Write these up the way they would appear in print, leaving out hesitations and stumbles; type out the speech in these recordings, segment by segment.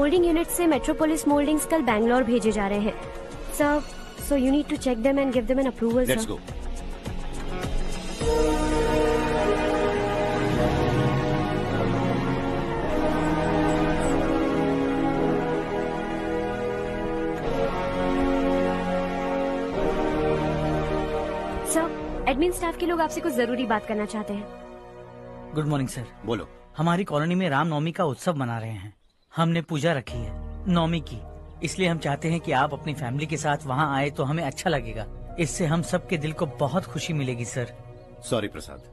Moulding unit से metropolis mouldings कल बैंगलोर भेजे जा रहे हैं sir, so you need to check them and give them an approval sir. Let's go. Sir, admin staff के लोग आपसे कुछ जरूरी बात करना चाहते हैं। Good morning sir. बोलो। हमारी कॉलोनी में रामनवमी का उत्सव मना रहे हैं। हमने पूजा रखी है नवमी की, इसलिए हम चाहते हैं कि आप अपनी फैमिली के साथ वहाँ आए तो हमें अच्छा लगेगा। इससे हम सबके दिल को बहुत खुशी मिलेगी सर। सॉरी प्रसाद,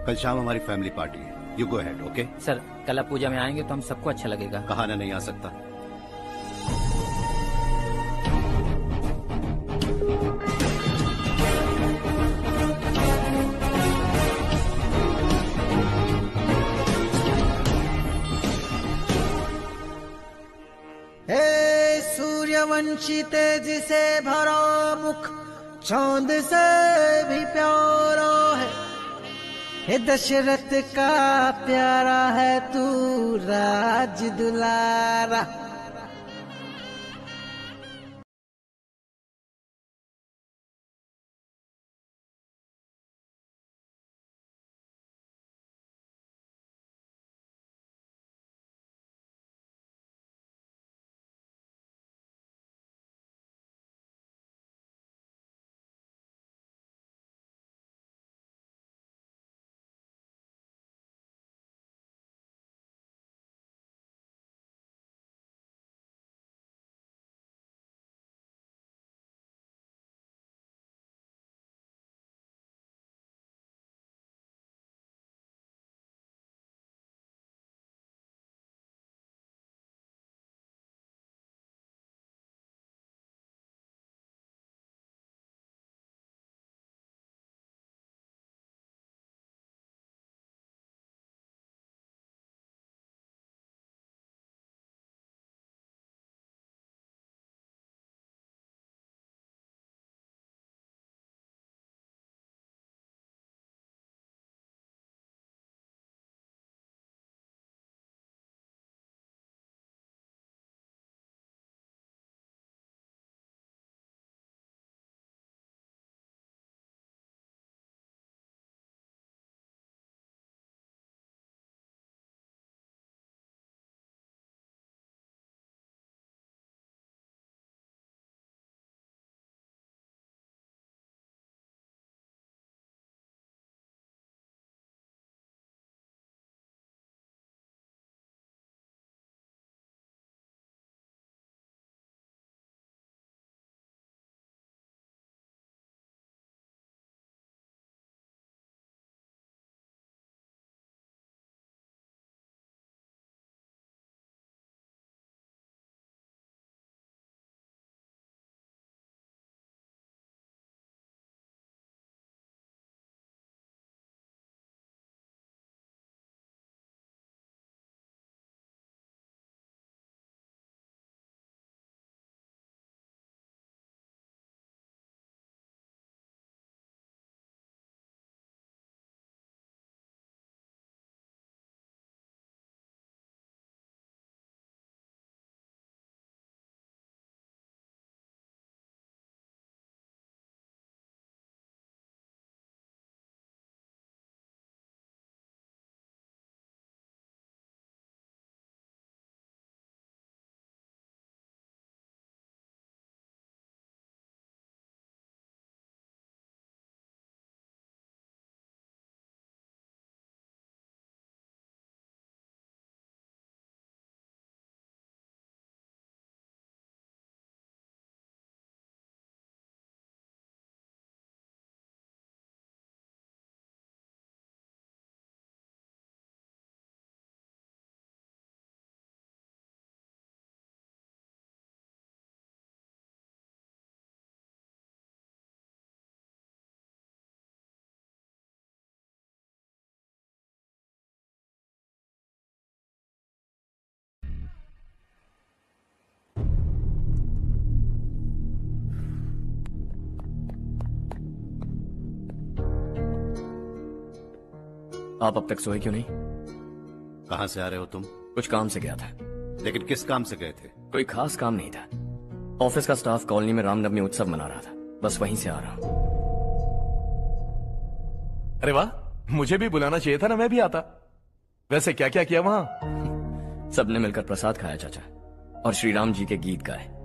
कल शाम हमारी फैमिली पार्टी है। You go ahead. Okay sir, कल आप पूजा में आएंगे तो हम सबको अच्छा लगेगा। कहा ना नहीं आ सकता। सूर्यवंशी तेज से भरा मुख चांद से भी प्यारा है। हे दशरथ का प्यारा है तू राज दुलारा। आप अब तक सोए क्यों नहीं? कहाँ से आ रहे हो तुम? कुछ काम से गया था। लेकिन किस काम से गए थे? कोई खास काम नहीं था। ऑफिस का स्टाफ कॉलोनी में रामनवमी उत्सव मना रहा था, बस वहीं से आ रहा हूं। अरे वाह, मुझे भी बुलाना चाहिए था ना, मैं भी आता। वैसे क्या क्या किया वहां? सबने मिलकर प्रसाद खाया चाचा, और श्री राम जी के गीत गाए।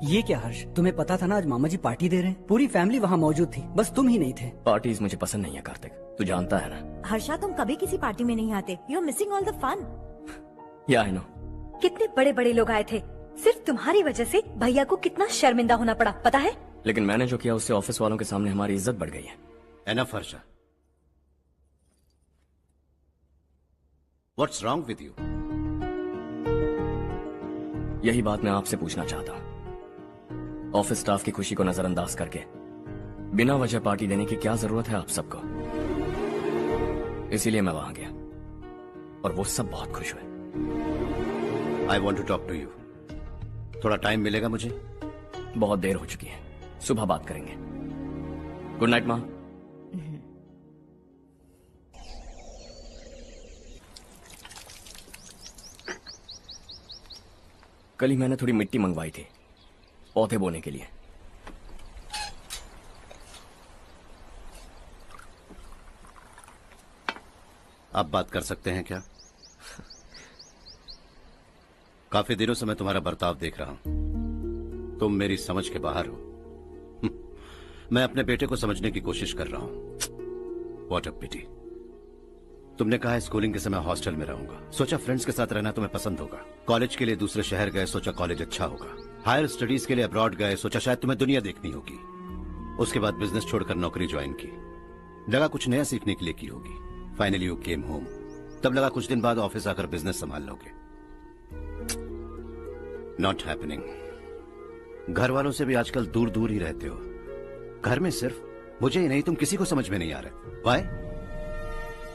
ये क्या हर्ष, तुम्हें पता था ना आज मामा जी पार्टी दे रहे हैं? पूरी फैमिली वहाँ मौजूद थी, बस तुम ही नहीं थे। पार्टीज मुझे पसंद नहीं है कार्तिक, तू जानता है ना। हर्षा, तुम कभी किसी पार्टी में नहीं आते। You are missing all the fun. Yeah I no. कितने बड़े बड़े लोग आए थे, सिर्फ तुम्हारी वजह से भैया को कितना शर्मिंदा होना पड़ा, पता है? लेकिन मैंने जो किया उससे ऑफिस वालों के सामने हमारी इज्जत बढ़ गई है। Enough Harsha, what's wrong with you? यही बात मैं आपसे पूछना चाहता हूँ। ऑफिस स्टाफ की खुशी को नजरअंदाज करके बिना वजह पार्टी देने की क्या जरूरत है आप सबको? इसीलिए मैं वहां गया और वो सब बहुत खुश हुए। I want to talk to you. थोड़ा टाइम मिलेगा मुझे? बहुत देर हो चुकी है, सुबह बात करेंगे। गुड नाइट माँ। कल ही मैंने थोड़ी मिट्टी मंगवाई थी पौधे बोने के लिए। आप बात कर सकते हैं क्या? काफी दिनों से मैं तुम्हारा बर्ताव देख रहा हूं। तुम मेरी समझ के बाहर हो। मैं अपने बेटे को समझने की कोशिश कर रहा हूं। व्हाट अ पिटी। तुमने कहा स्कूलिंग के समय हॉस्टल में रहूंगा, सोचा फ्रेंड्स के साथ रहना तुम्हें पसंद होगा। कॉलेज के लिए दूसरे शहर गए, सोचा कॉलेज अच्छा होगा। हायर स्टडीज के लिए अब्रॉड गए, सोचा शायद तुम्हें दुनिया देखनी होगी। उसके बाद बिजनेस छोड़कर नौकरी ज्वाइन की, लगा कुछ नया सीखने के लिए की होगी। फाइनली यू केम होम, तब लगा कुछ दिन बाद ऑफिस आकर बिजनेस संभाल लोगे। Not happening. घर वालों से भी आजकल दूर दूर ही रहते हो। घर में सिर्फ मुझे ही नहीं, तुम किसी को समझ में नहीं आ रहे। वाई?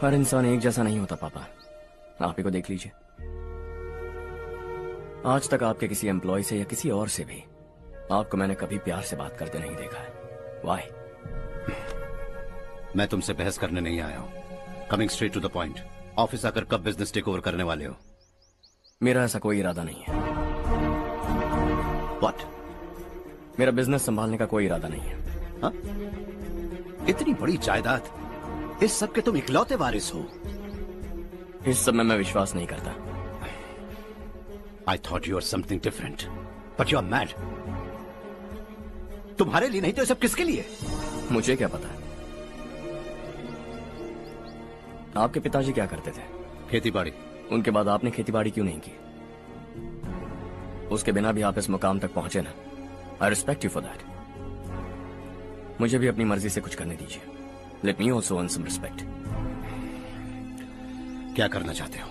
हर इंसान एक जैसा नहीं होता पापा, आप ही को देख लीजिए। आज तक आपके किसी एम्प्लॉय से या किसी और से भी आपको मैंने कभी प्यार से बात करते नहीं देखा है। वाई? मैं तुमसे बहस करने नहीं आया हूं। Coming straight to the point, office आकर कब बिजनेस टेक ओवर करने वाले हो? मेरा ऐसा कोई इरादा नहीं है। व्हाट? मेरा बिजनेस संभालने का कोई इरादा नहीं है। हाँ? इतनी बड़ी जायदाद, इस सब के तुम इकलौते वारिस हो। इस सब में मैं विश्वास नहीं करता। I thought you were something different, but you are mad. तुम्हारे लिए नहीं तो ये सब किसके लिए? मुझे क्या पता। आपके पिताजी क्या करते थे? खेतीबाड़ी। उनके बाद आपने खेतीबाड़ी क्यों नहीं की? उसके बिना भी आप इस मुकाम तक पहुंचे ना। I respect you for that. मुझे भी अपनी मर्जी से कुछ करने दीजिए। Let me also earn some respect. क्या करना चाहते हो?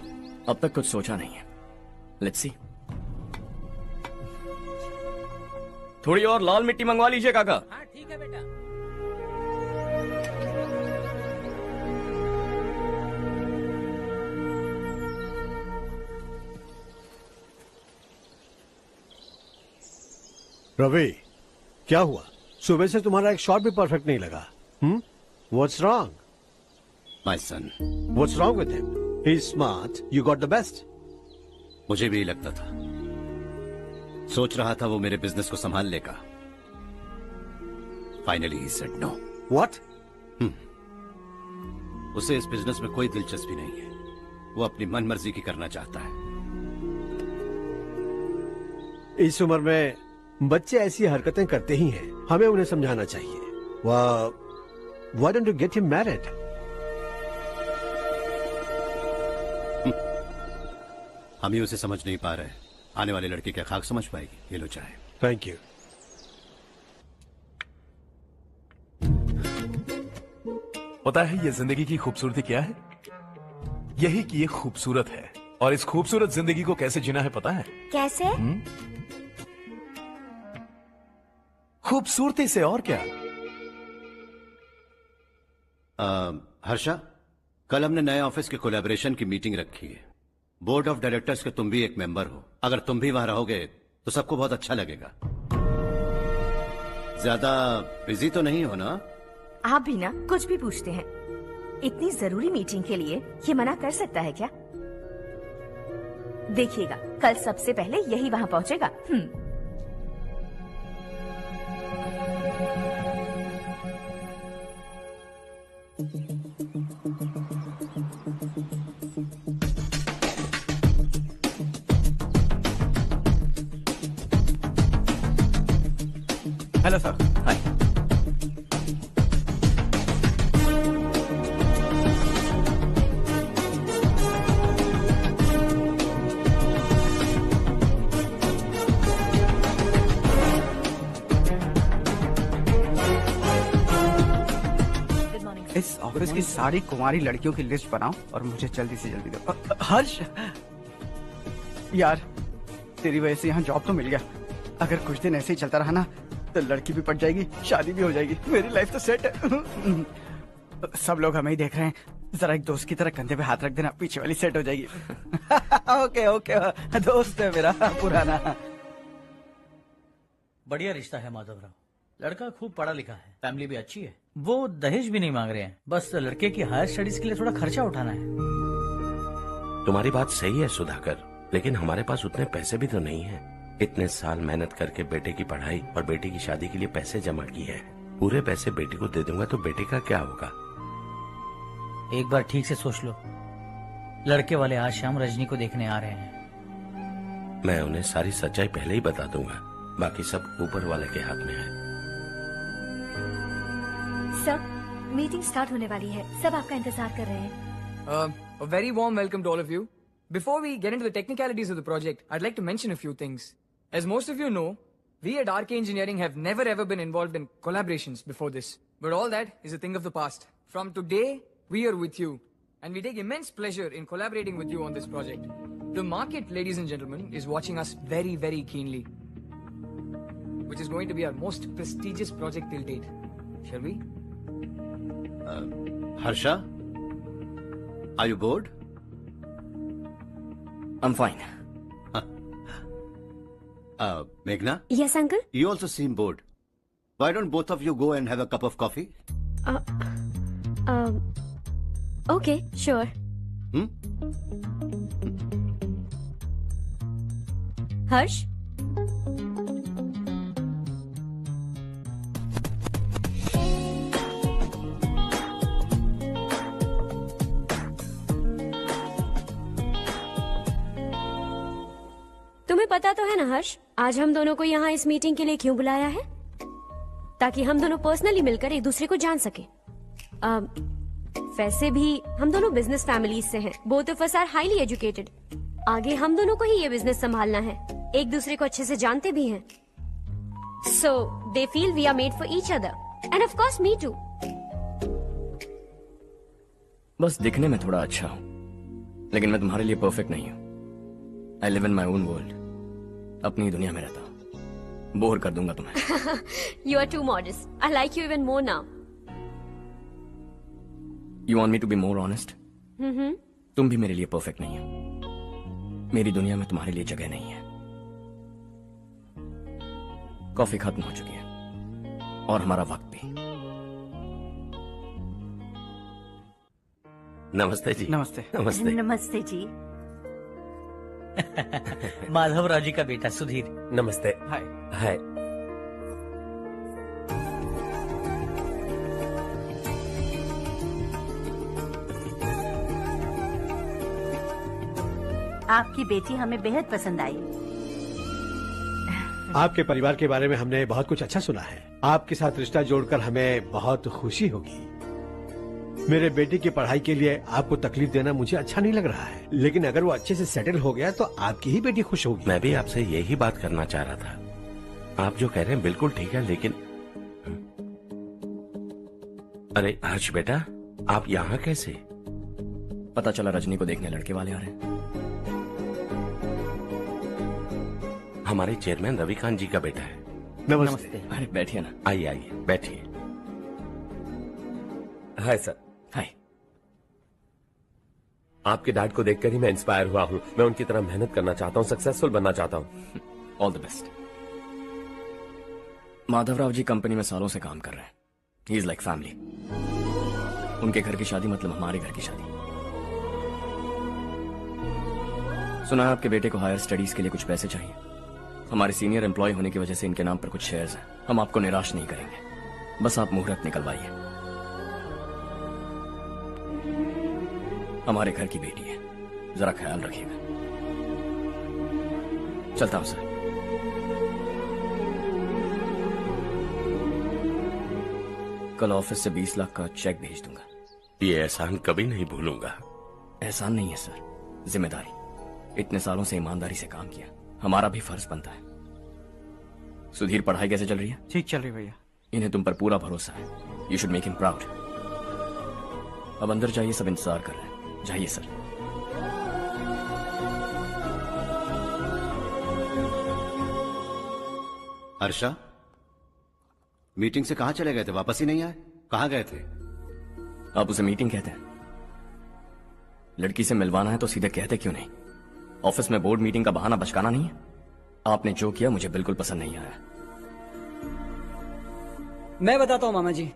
अब तक कुछ सोचा नहीं है। Let's see. थोड़ी और लाल मिट्टी मंगवा लीजिए काका। हाँ ठीक है बेटा। रवि, क्या हुआ? सुबह से तुम्हारा एक शॉट भी परफेक्ट नहीं लगा। What's wrong? My son. What's wrong with him? He's smart. You got the best. मुझे भी लगता था। सोच रहा था वो मेरे बिजनेस को संभाल लेगा। Finally he said no. What? उसे इस बिजनेस में कोई दिलचस्पी नहीं है। वो अपनी मनमर्जी की करना चाहता है। इस उम्र में बच्चे ऐसी हरकतें करते ही हैं। हमें उन्हें समझाना चाहिए। Why don't you get him married? हम ही उसे समझ नहीं पा रहे। आने वाली लड़की क्या खाक समझ पाएगी? ये लो चाहे। Thank you. पता है ये जिंदगी की खूबसूरती क्या है? यही कि ये खूबसूरत है, और इस खूबसूरत जिंदगी को कैसे जीना है पता है? कैसे? खूबसूरती से, और क्या। हर्षा, कल हमने नए ऑफिस के कोलैबोरेशन की मीटिंग रखी है। बोर्ड ऑफ डायरेक्टर्स के तुम भी एक मेंबर हो। अगर तुम भी वहां रहोगे तो सबको बहुत अच्छा लगेगा। ज्यादा बिजी तो नहीं हो ना? आप भी ना कुछ भी पूछते हैं। इतनी जरूरी मीटिंग के लिए ये मना कर सकता है क्या? देखिएगा कल सबसे पहले यही वहाँ पहुँचेगा। Hello sir. हाय। इस ऑफिस की सारी कुंवारी लड़कियों की लिस्ट बनाओ और मुझे जल्दी से जल्दी दो। हर्ष यार, तेरी वजह से यहाँ जॉब तो मिल गया। अगर कुछ दिन ऐसे ही चलता रहा ना तो लड़की भी पट जाएगी, शादी भी हो जाएगी, मेरी लाइफ तो सेट है। सब लोग हमें ही देख रहे हैं, जरा एक दोस्त की तरह कंधे पे हाथ रख देना, पीछे वाली सेट हो जाएगी। ओके ओके, दोस्त है मेरा पुराना। बढ़िया रिश्ता है माधवराव, लड़का खूब पढ़ा लिखा है, फैमिली भी अच्छी है, वो दहेज भी नहीं मांग रहे हैं, बस लड़के की हायर स्टडीज के लिए थोड़ा खर्चा उठाना है। तुम्हारी बात सही है सुधाकर, लेकिन हमारे पास उतने पैसे भी तो नहीं है। इतने साल मेहनत करके बेटे की पढ़ाई और बेटे की शादी के लिए पैसे जमा किए हैं, पूरे पैसे बेटे को दे दूंगा तो बेटे का क्या होगा? एक बार ठीक से सोच लो, लड़के वाले आज शाम रजनी को देखने आ रहे हैं। मैं उन्हें सारी सच्चाई पहले ही बता दूंगा, बाकी सब ऊपर वाले के हाथ में है। सर, मीटिंग स्टार्ट होने वाली है, सब आपका इंतजार कर रहे हैं। A very warm welcome to all of you. Before we get into the technicalities of the project, I'd like to mention a few things. As most of you know, we at RK Engineering have never ever been involved in collaborations before this. But all that is a thing of the past. From today, we are with you. And we take immense pleasure in collaborating with you on this project. The market, ladies and gentlemen, is watching us very, very keenly. Which is going to be our most prestigious project till date. Shall we? Harsha? Are you bored? I'm fine. Meghna? Yes, uncle? You also seem bored. Why don't both of you go and have a cup of coffee? Okay, sure. Harsh? तुम्हें पता तो है ना हर्ष, आज हम दोनों को यहाँ इस मीटिंग के लिए क्यों बुलाया है? ताकि हम दोनों पर्सनली मिलकर एक दूसरे को जान सके। वैसे भी हम दोनों बिजनेस फैमिलीज से हैं। Both of us are highly educated. आगे हम दोनों को ही ये बिजनेस संभालना है, एक दूसरे को अच्छे से जानते भी हैं। So they feel we are made for each other and of course me too. बस दिखने में थोड़ा अच्छा हूँ, लेकिन मैं तुम्हारे लिए परफेक्ट नहीं हूँ। I live in my own world, अपनी दुनिया में रहता हूँ। बोर कर दूंगा तुम्हें। You are too modest. I like you even more now. You want me to be more honest? तुम भी मेरे लिए परफेक्ट नहीं हो। मेरी दुनिया में तुम्हारे लिए जगह नहीं है। कॉफी खत्म हो चुकी है और हमारा वक्त भी। नमस्ते जी। नमस्ते। नमस्ते। नमस्ते जी। माधवराव जी का बेटा सुधीर। नमस्ते। हाय। हाय। आपकी बेटी हमें बेहद पसंद आई। आपके परिवार के बारे में हमने बहुत कुछ अच्छा सुना है। आपके साथ रिश्ता जोड़कर हमें बहुत खुशी होगी। मेरे बेटे की पढ़ाई के लिए आपको तकलीफ देना मुझे अच्छा नहीं लग रहा है, लेकिन अगर वो अच्छे से सेटल हो गया तो आपकी ही बेटी खुश होगी। मैं भी आपसे यही बात करना चाह रहा था। आप जो कह रहे हैं बिल्कुल ठीक है, लेकिन अरे हर्ष बेटा, आप यहाँ कैसे? पता चला रजनी को देखने लड़के वाले आ रहे हैं। हमारे चेयरमैन रविकांत जी का बेटा है। नमस्ते। अरे बैठिए ना। आइए आइए बैठिए। Hi sir. हाय। आपके डैड को देखकर ही मैं इंस्पायर हुआ हूँ। मैं उनकी तरह मेहनत करना चाहता हूँ, सक्सेसफुल बनना चाहता हूँ। All the best. Madhavrao ji company में सालों से काम कर रहे हैं। He is like family. उनके घर की शादी मतलब हमारे घर की शादी। सुना है आपके बेटे को हायर स्टडीज के लिए कुछ पैसे चाहिए। हमारे सीनियर एम्प्लॉय होने की वजह से इनके नाम पर कुछ शेयर्स हैं। हम आपको निराश नहीं करेंगे, बस आप मुहूर्त निकलवाइए। हमारे घर की बेटी है, जरा ख्याल रखिएगा। चलता हूं सर। कल ऑफिस से 20 लाख का चेक भेज दूंगा। ये एहसान कभी नहीं भूलूंगा। एहसान नहीं है सर, जिम्मेदारी। इतने सालों से ईमानदारी से काम किया, हमारा भी फर्ज बनता है। सुधीर, पढ़ाई कैसे चल रही है? ठीक चल रही भैया। इन्हें तुम पर पूरा भरोसा है। You should make him proud. अब अंदर जाइए, सब इंतजार कर रहे हैं। जाइए सर। हर्षा, मीटिंग से कहां चले गए थे? वापस ही नहीं आए? कहां गए थे? आप उसे मीटिंग कहते हैं? लड़की से मिलवाना है तो सीधे कहते क्यों नहीं? ऑफिस में बोर्ड मीटिंग का बहाना बचकाना नहीं है। आपने जो किया मुझे बिल्कुल पसंद नहीं आया। मैं बताता हूँ मामा जी,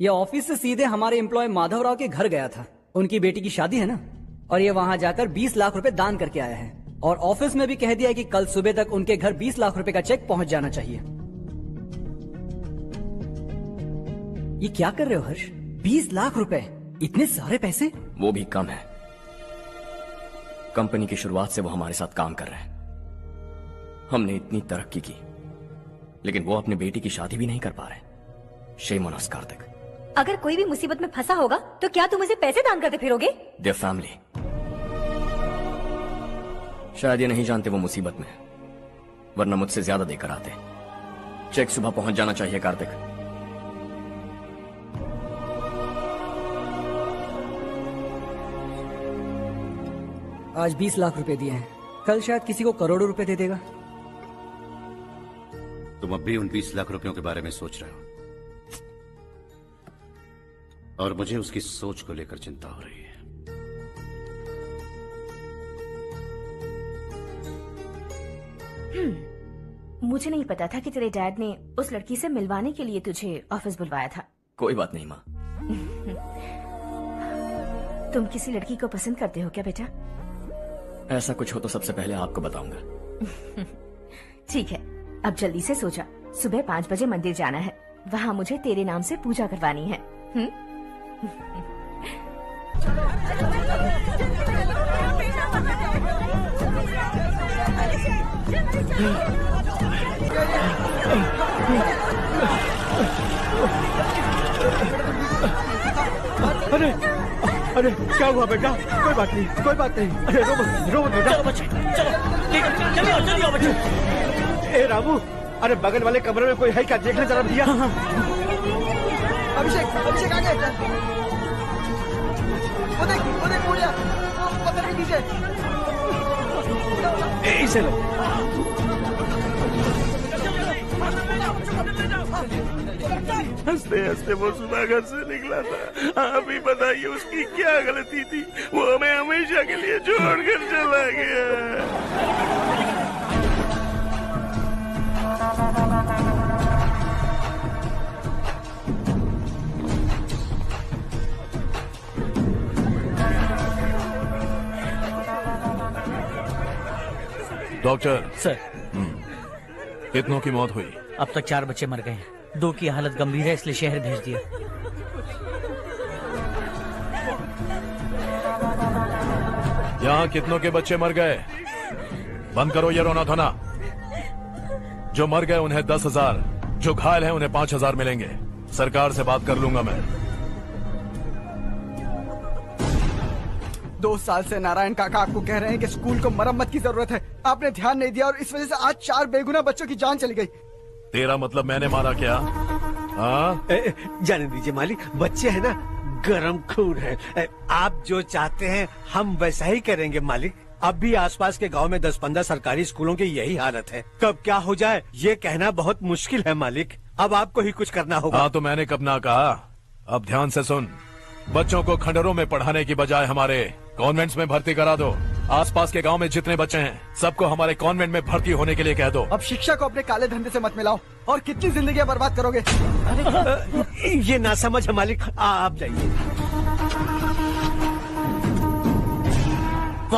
ये ऑफिस से सीधे हमारे एम्प्लॉय माधवराव के घर गया था। उनकी बेटी की शादी है ना, और ये वहां जाकर 20 लाख रुपए दान करके आया है। और ऑफिस में भी कह दिया कि कल सुबह तक उनके घर 20 लाख रुपए का चेक पहुंच जाना चाहिए। ये क्या कर रहे हो हर्ष? 20 लाख रुपए, इतने सारे पैसे? वो भी कम है। कंपनी की शुरुआत से वो हमारे साथ काम कर रहे हैं। हमने इतनी तरक्की की, लेकिन वो अपनी बेटी की शादी भी नहीं कर पा रहे। Shame on us Kartik. अगर कोई भी मुसीबत में फंसा होगा तो क्या तुम उसे पैसे दान करते फिरोगे? Their family. शायद ये नहीं जानते वो मुसीबत में है, वरना मुझसे ज्यादा देकर आते। चेक सुबह पहुंच जाना चाहिए कार्तिक। आज 20 लाख रुपए दिए हैं, कल शायद किसी को करोड़ों रुपए दे देगा। तुम अब भी उन 20 लाख रुपयों के बारे में सोच रहे हो, और मुझे उसकी सोच को लेकर चिंता हो रही है। मुझे नहीं पता था कि तेरे डैड ने उस लड़की से मिलवाने के लिए तुझे ऑफिस बुलवाया था। कोई बात नहीं माँ। तुम किसी लड़की को पसंद करते हो क्या बेटा? ऐसा कुछ हो तो सबसे पहले आपको बताऊंगा। ठीक है, अब जल्दी से सो जा। सुबह 5 बजे मंदिर जाना है, वहाँ मुझे तेरे नाम से पूजा करवानी है। अरे अरे क्या हुआ बेटा? कोई बात नहीं, कोई बात नहीं। अरे रो मत बेटा। चलो बच्चे, चलो जल्दी आओ बच्चे। ए रामू, अरे बगल वाले कमरे में कोई है क्या? देखना जरा भैया। अभिषेक, अभिषेक आ गए। वो देख मुड़िया, पत्थर के नीचे। इसे लो। हंसते हंसते वो सुधाकर से निकला था। आप ही बताइए उसकी क्या गलती थी? वो हमें हमेशा के लिए छोड़कर चला गया। डॉक्टर सर, कितनों की मौत हुई? अब तक 4 बच्चे मर गए हैं, 2 की हालत गंभीर है, इसलिए शहर भेज दिया। यहाँ कितनों के बच्चे मर गए? बंद करो ये रोना धोना। जो मर गए उन्हें 10,000, जो घायल हैं उन्हें 5,000 मिलेंगे। सरकार से बात कर लूंगा मैं। 2 साल से नारायण काका आपको कह रहे हैं कि स्कूल को मरम्मत की जरूरत है। आपने ध्यान नहीं दिया और इस वजह से आज 4 बेगुनाह बच्चों की जान चली गई। तेरा मतलब मैंने मारा क्या? हाँ, जाने दीजिए मालिक, बच्चे हैं ना, गरम खून है। आप जो चाहते हैं हम वैसा ही करेंगे मालिक। अब भी आसपास के गांव में 10-15 सरकारी स्कूलों की यही हालत है। कब क्या हो जाए ये कहना बहुत मुश्किल है मालिक। अब आपको ही कुछ करना होगा। हाँ तो मैंने कब ना कहा। अब ध्यान से सुन, बच्चों को खंडरों में पढ़ाने की बजाय हमारे कॉन्वेंट्स में भर्ती करा दो। आसपास के गांव में जितने बच्चे हैं सबको हमारे कॉन्वेंट में भर्ती होने के लिए कह दो। अब शिक्षा को अपने काले धंधे से मत मिलाओ। और कितनी जिंदगियां बर्बाद करोगे? ये ना समझ है मालिक, आप जाइए।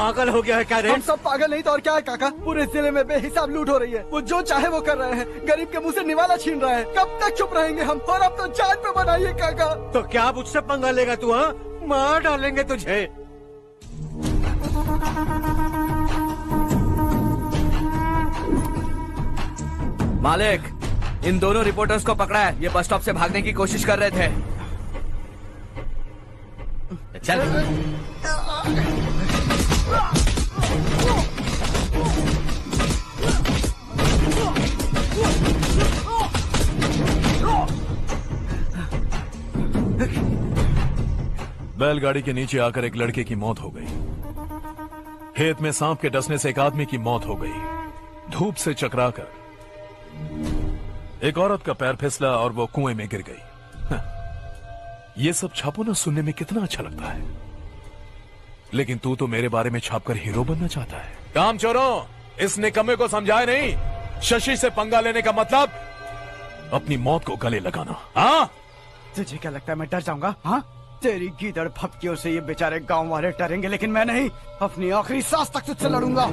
पागल हो गया है क्या रे? हम सब पागल नहीं तो और क्या है काका। पूरे जिले में बेहिसाब लूट हो रही है। वो जो चाहे वो कर रहे हैं। गरीब के मुंह से निवाला छीन रहे हैं। कब तक चुप रहेंगे हम? और अब तो जान पे बनाइए काका। तो क्या मुझसे पंगा लेगा तू? हाँ, मार डालेंगे तुझे। मालिक, इन दोनों रिपोर्टर्स को पकड़ा है। ये बस स्टॉप से भागने की कोशिश कर रहे थे। चल। बैलगाड़ी के नीचे आकर एक लड़के की मौत हो गई। खेत में सांप के डसने से एक आदमी की मौत हो गई। धूप से चकराकर एक औरत का पैर फिसला और वो कुएं में गिर गई। ये सब छापो ना, सुनने में कितना अच्छा लगता है। लेकिन तू तो मेरे बारे में छापकर हीरो बनना चाहता है। काम चोरों, इस निकम्मे को समझाए नहीं। शशि से पंगा लेने का मतलब अपनी मौत को गले लगाना। हाँ, तुझे क्या लगता है मैं डर जाऊंगा? हाँ, तेरी गीदड़ फपकियों से ये बेचारे गांव वाले डरेंगे, लेकिन मैं नहीं। अपनी आखिरी सांस तक तुझसे लड़ूंगा।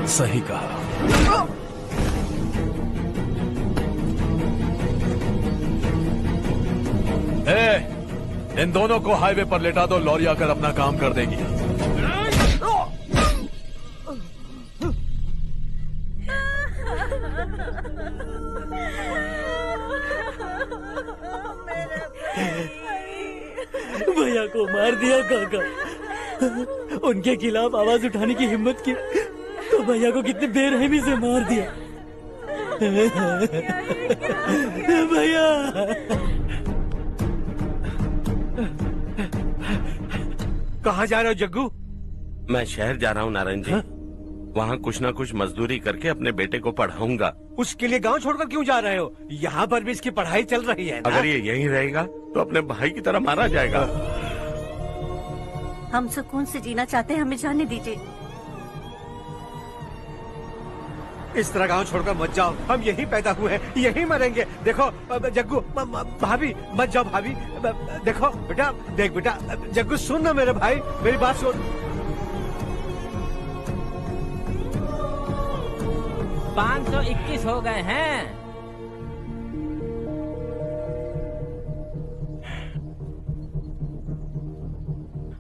सही कहा। इन दोनों को हाईवे पर लेटा दो। लॉरी आकर अपना काम कर देगी। भैया को मार दिया काका। उनके खिलाफ आवाज उठाने की हिम्मत की तो भैया को कितने बेरहमी से मार दिया। भैया कहाँ जा रहे हो जग्गू? मैं शहर जा रहा हूँ नारायण जी। वहाँ कुछ ना कुछ मजदूरी करके अपने बेटे को पढ़ाऊंगा। उसके लिए गांव छोड़कर क्यों जा रहे हो? यहाँ पर भी इसकी पढ़ाई चल रही है ना? अगर ये यहीं रहेगा तो अपने भाई की तरह मारा जाएगा। हम सुकून से जीना चाहते हैं, हमें जाने दीजिए। इस तरह गांव छोड़कर मत जाओ। हम यहीं पैदा हुए हैं, यहीं मरेंगे। देखो जग्गू, भाभी मत जाओ। भाभी देखो बेटा, देख बेटा, जग्गू सुन ना मेरे भाई, मेरी बात सुन। 521 हो गए हैं।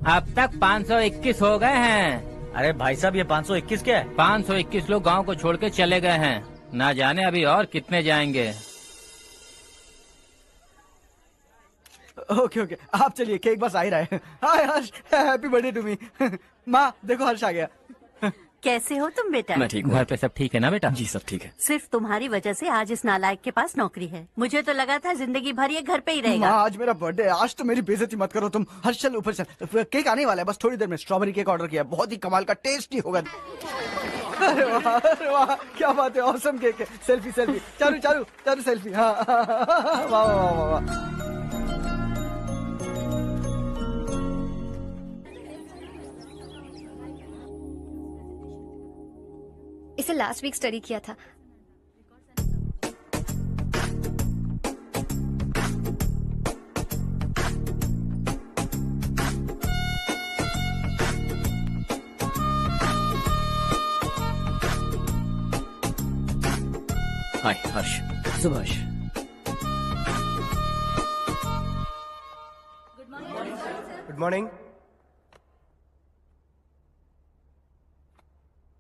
अब तक 521 हो गए हैं। अरे भाई साहब, ये 521 क्या है? 521 लोग गांव को छोड़ के चले गए हैं। ना जाने अभी और कितने जाएंगे। ओके ओके, आप चलिए, केक बस आ ही रहा है। हाय हर्ष, हैप्पी बर्थडे टू मी। माँ देखो, हर्ष आ गया। कैसे हो तुम बेटा? मैं ठीक हूँ। घर पे सब ठीक है ना बेटा? जी सब ठीक है। सिर्फ तुम्हारी वजह से आज इस नालायक के पास नौकरी है। मुझे तो लगा था जिंदगी भर ये घर पे ही रहेगा। आज मेरा बर्थडे, आज तो मेरी बेइज्जती मत करो तुम। हर्ष चल ऊपर चल, केक आने वाला है बस थोड़ी देर में। स्ट्रॉबेरी केक ऑर्डर किया, बहुत ही कमाल का, टेस्टी होगा। अरे वाह, क्या बात है, ऑसम केक है। Selfie selfie, Charu Charu Charu selfie. हाँ वाह वाह वाह वाह। इसे लास्ट वीक स्टडी किया था। हाय हर्ष। Subhash. Good morning.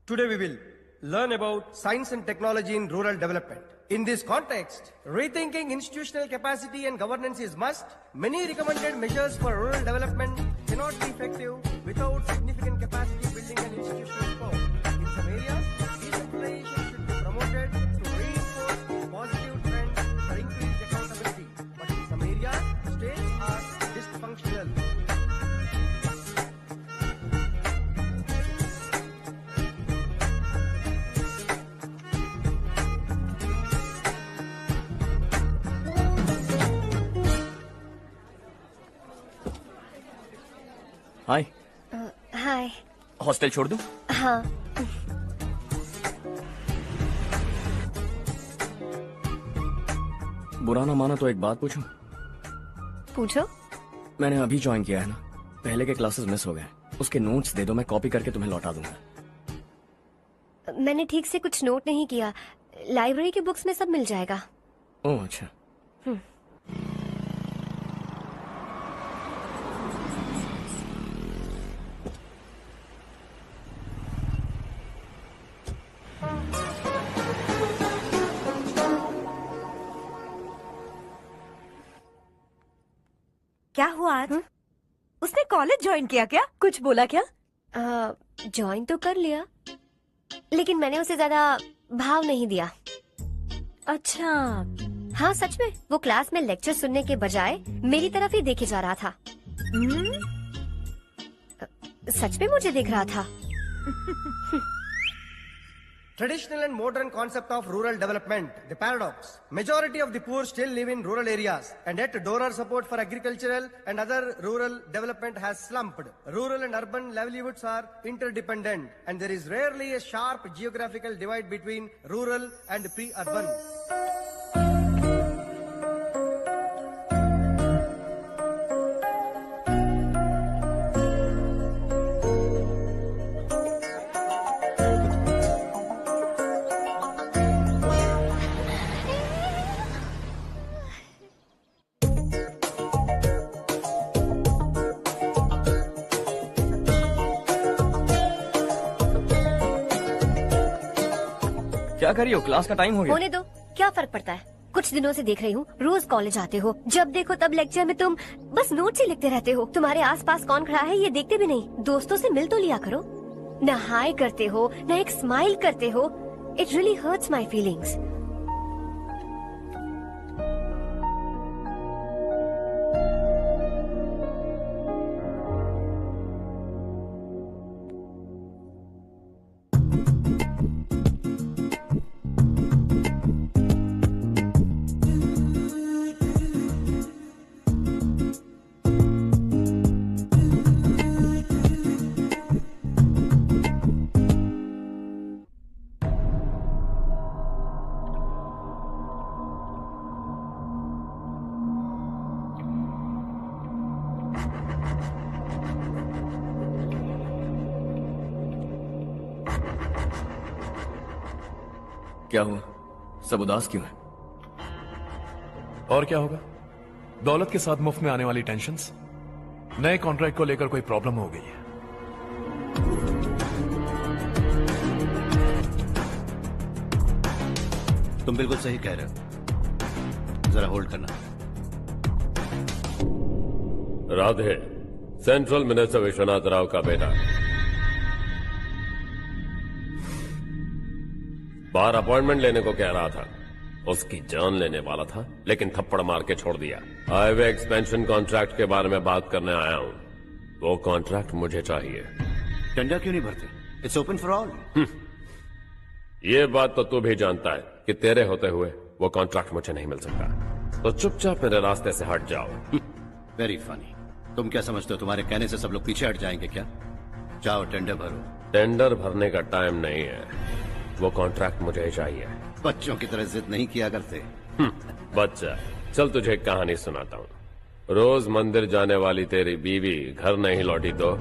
Today we will learn about science and technology in rural development. In this context, rethinking institutional capacity and governance is must. Many recommended measures for rural development cannot be effective without significant capacity building and institutional support. In some areas, decentralization should be promoted to reinforce positive trends for increased accountability. But in some areas, states are dysfunctional. Hi. Hi. Hostel छोड़ दूं? हाँ। बुरा ना माना तो एक बात पूछूं? पूछो। मैंने अभी ज्वाइन किया है ना, पहले के क्लासेस मिस हो गए। उसके नोट्स दे दो, मैं कॉपी करके तुम्हें लौटा दूंगा। मैंने ठीक से कुछ नोट नहीं किया। लाइब्रेरी की बुक्स में सब मिल जाएगा। ओह अच्छा। क्या हुआ आज? उसने कॉलेज ज्वाइन किया क्या? कुछ बोला क्या? ज्वाइन तो कर लिया, लेकिन मैंने उसे ज्यादा भाव नहीं दिया। अच्छा। हाँ सच में, वो क्लास में लेक्चर सुनने के बजाय मेरी तरफ ही देखे जा रहा था। सच में मुझे देख रहा था। Traditional and modern concept of rural development, the paradox. Majority of the poor still live in rural areas, and yet donor support for agricultural and other rural development has slumped. Rural and urban livelihoods are interdependent, and there is rarely a sharp geographical divide between rural and pre-urban. क्या कर रही हो? Class का time हो गया। होने दो, क्या फर्क पड़ता है। कुछ दिनों से देख रही हूँ, रोज कॉलेज आते हो, जब देखो तब लेक्चर में तुम बस नोट्स ही लिखते रहते हो। तुम्हारे आसपास कौन खड़ा है ये देखते भी नहीं। दोस्तों से मिल तो लिया करो। न हाय करते हो, न एक स्माइल करते हो। It really hurts my feelings. क्या हुआ? सब उदास क्यों है? और क्या होगा? दौलत के साथ मुफ्त में आने वाली टेंशन्स। नए कॉन्ट्रैक्ट को लेकर कोई प्रॉब्लम हो गई है। तुम बिल्कुल सही कह रहे हो। जरा होल्ड करना। राधे, सेंट्रल मिनिस्टर विश्वनाथ राव का बेटा बाहर अपॉइंटमेंट लेने को कह रहा था। उसकी जान लेने वाला था, लेकिन थप्पड़ मार के छोड़ दिया। हाईवे एक्सपेंशन कॉन्ट्रैक्ट के बारे में बात करने आया हूं। वो कॉन्ट्रैक्ट मुझे चाहिए। टेंडर क्यों नहीं भरते? It's open for all. ये बात तो तू भी जानता है कि तेरे होते हुए वो कॉन्ट्रैक्ट मुझे नहीं मिल सकता। तो चुपचाप मेरे रास्ते से हट जाओ। Very funny. तुम क्या समझते हो तुम्हारे कहने से सब लोग पीछे हट जाएंगे क्या? जाओ टेंडर भरो। टेंडर भरने का टाइम नहीं है। वो कॉन्ट्रैक्ट मुझे ही चाहिए। बच्चों की तरह जिद नहीं किया करते। बच्चा, चल तुझे एक कहानी सुनाता हूँ। रोज मंदिर जाने वाली तेरी बीवी घर नहीं लौटी तो,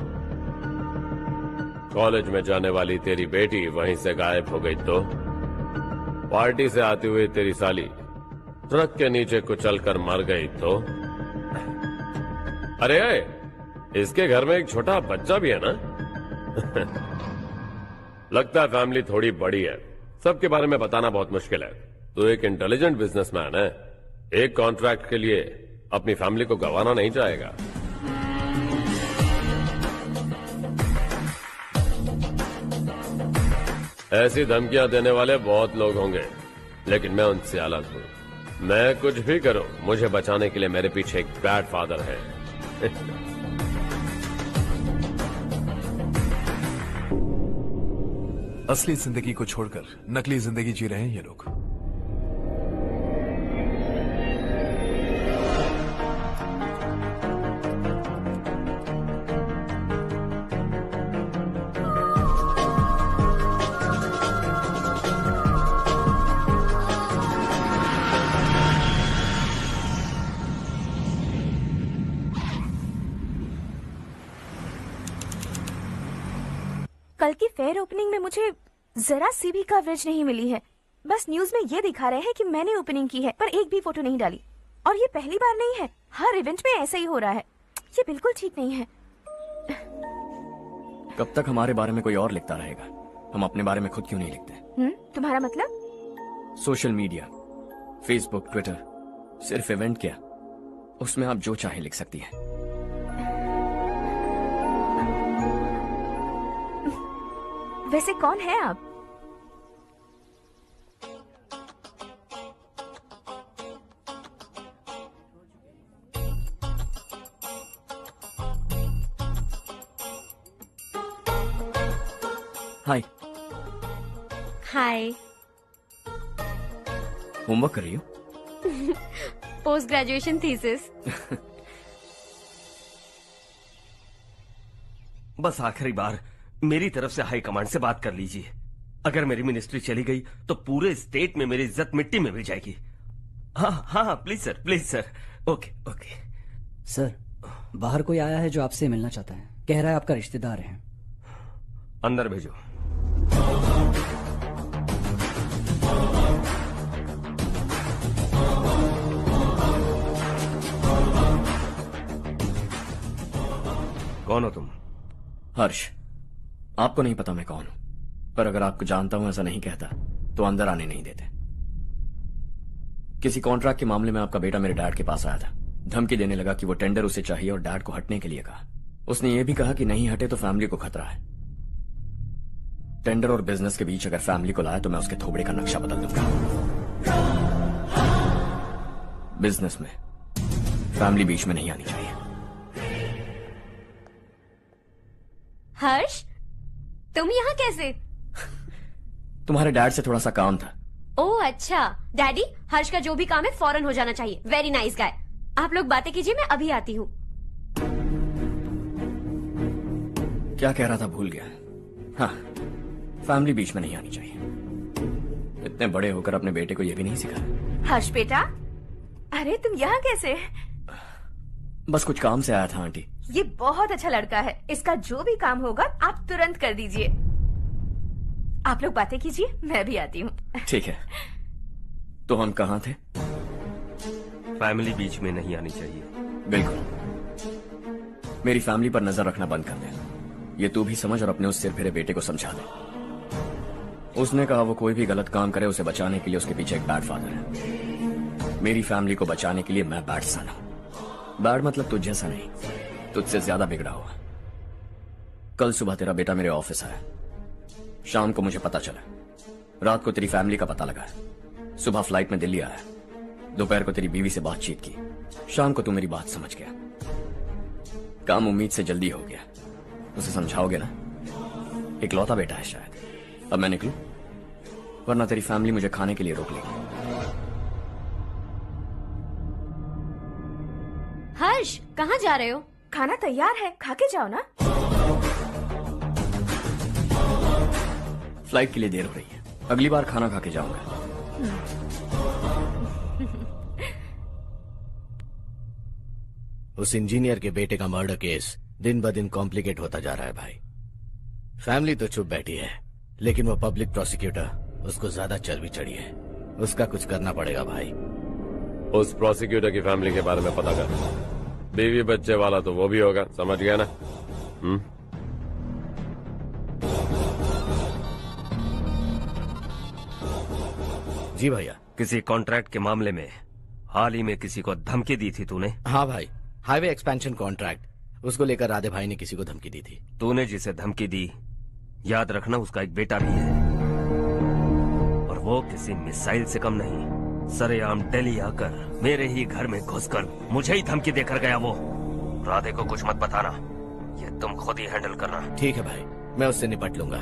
कॉलेज में जाने वाली तेरी बेटी वहीं से गायब हो गई तो, पार्टी से आती हुई तेरी साली ट्रक के नीचे कुचलकर मर गई तो। अरे इसके घर में एक छोटा बच्चा भी है ना। लगता है फैमिली थोड़ी बड़ी है। सबके बारे में बताना बहुत मुश्किल है। तो एक इंटेलिजेंट बिजनेसमैन है, एक कॉन्ट्रैक्ट के लिए अपनी फैमिली को गंवाना नहीं चाहेगा। ऐसी धमकियां देने वाले बहुत लोग होंगे, लेकिन मैं उनसे अलग हूं। मैं कुछ भी करूं, मुझे बचाने के लिए मेरे पीछे एक बैड फादर है। असली जिंदगी को छोड़कर नकली जिंदगी जी रहे हैं ये लोग। कल की फेयर ओपनिंग में मुझे जरा सी भी कवरेज नहीं मिली है। बस न्यूज में ये दिखा रहे हैं कि मैंने ओपनिंग की है, पर एक भी फोटो नहीं डाली। और ये पहली बार नहीं है, हर इवेंट में ऐसा ही हो रहा है। ये बिल्कुल ठीक नहीं है। कब तक हमारे बारे में कोई और लिखता रहेगा? हम अपने बारे में खुद क्यों नहीं लिखते? तुम्हारा मतलब? सोशल मीडिया, फेसबुक, ट्विटर, सिर्फ इवेंट क्या, उसमें आप जो चाहे लिख सकती हैं। वैसे कौन है आप? हाय। हाय। होमवर्क कर रही हो? Post graduation thesis. बस आखिरी बार मेरी तरफ से हाई कमांड से बात कर लीजिए। अगर मेरी मिनिस्ट्री चली गई तो पूरे स्टेट में मेरी इज्जत मिट्टी में मिल जाएगी। हाँ हाँ हाँ, please sir, please sir. Okay okay. Sir, बाहर कोई आया है जो आपसे मिलना चाहता है। कह रहा है आपका रिश्तेदार है। अंदर भेजो। कौन हो तुम? हर्ष। आपको नहीं पता मैं कौन हूं, पर अगर आपको जानता हूं ऐसा नहीं कहता तो अंदर आने नहीं देते। किसी कॉन्ट्रैक्ट के मामले में आपका बेटा मेरे डैड के पास आया था। धमकी देने लगा कि वो टेंडर उसे चाहिए और डैड को हटने के लिए कहा। उसने ये भी कहा कि नहीं हटे तो फैमिली को खतरा है। टेंडर और बिजनेस के बीच अगर फैमिली को लाया तो मैं उसके थोबड़े का नक्शा बदल दूंगा। बिजनेस में फैमिली बीच में नहीं आनी चाहिए। हर्ष, तुम यहाँ कैसे? तुम्हारे डैड से थोड़ा सा काम था। ओह अच्छा। डैडी, हर्ष का जो भी काम है फौरन हो जाना चाहिए। Very nice guy. आप लोग बातें कीजिए, मैं अभी आती हूँ। क्या कह रहा था भूल गया। हाँ, फैमिली बीच में नहीं आनी चाहिए। इतने बड़े होकर अपने बेटे को यह भी नहीं सिखाया। हर्ष बेटा, अरे तुम यहाँ कैसे? बस कुछ काम से आया था आंटी। ये बहुत अच्छा लड़का है। इसका जो भी काम होगा आप तुरंत कर दीजिए। आप लोग बातें कीजिए, मैं भी आती हूँ। ठीक है। तो हम कहाँ थे? फैमिली बीच में नहीं आनी चाहिए। बिल्कुल। मेरी फैमिली पर नजर रखना बंद कर दे। ये तू भी समझ और अपने उस सिर फिरे बेटे को समझा दे। उसने कहा वो कोई भी गलत काम करे उसे बचाने के लिए उसके पीछे एक बैड फादर है। मेरी फैमिली को बचाने के लिए मैं बैड सन हूं। बैड मतलब तुझ जैसा नहीं, तुझसे ज्यादा बिगड़ा हुआ। कल सुबह तेरा बेटा मेरे ऑफिस आया। शाम को मुझे पता चला। रात को तेरी फैमिली का पता लगा। सुबह फ्लाइट में दिल्ली आया। दोपहर को तेरी बीवी से बातचीत की। शाम को तू मेरी बात समझ गया। काम उम्मीद से जल्दी हो गया। उसे समझाओगे ना? इकलौता बेटा है शायद। अब मैं निकलूं, वरना तेरी फैमिली मुझे खाने के लिए रोक लेगी। हर्ष, कहाँ जा रहे हो? खाना तैयार है, खा के जाओ ना। फ्लाइट के लिए देर हो रही है। अगली बार खाना खा के जाऊंगा। उस इंजीनियर के बेटे का मर्डर केस दिन ब दिन कॉम्प्लिकेट होता जा रहा है भाई। फैमिली तो चुप बैठी है, लेकिन वो पब्लिक प्रोसिक्यूटर उसको ज्यादा चर्बी चढ़ी है। उसका कुछ करना पड़ेगा भाई। उस प्रोसिक्यूटर की फैमिली के बारे में पता कर। बीवी बच्चे वाला तो वो भी होगा, समझ गया ना? जी भैया। किसी कॉन्ट्रैक्ट के मामले में हाल ही में किसी को धमकी दी थी तूने? हाँ भाई, हाईवे एक्सपेंशन कॉन्ट्रैक्ट, उसको लेकर राधे भाई ने किसी को धमकी दी थी। तूने जिसे धमकी दी, याद रखना उसका एक बेटा भी है, और वो किसी मिसाइल से कम नहीं। सरेआम दिल्ली आकर मेरे ही घर में घुसकर मुझे ही धमकी देकर गया वो। राधे को कुछ मत बताना, ये तुम खुद ही हैंडल करना। ठीक है भाई, मैं उससे निपट लूंगा।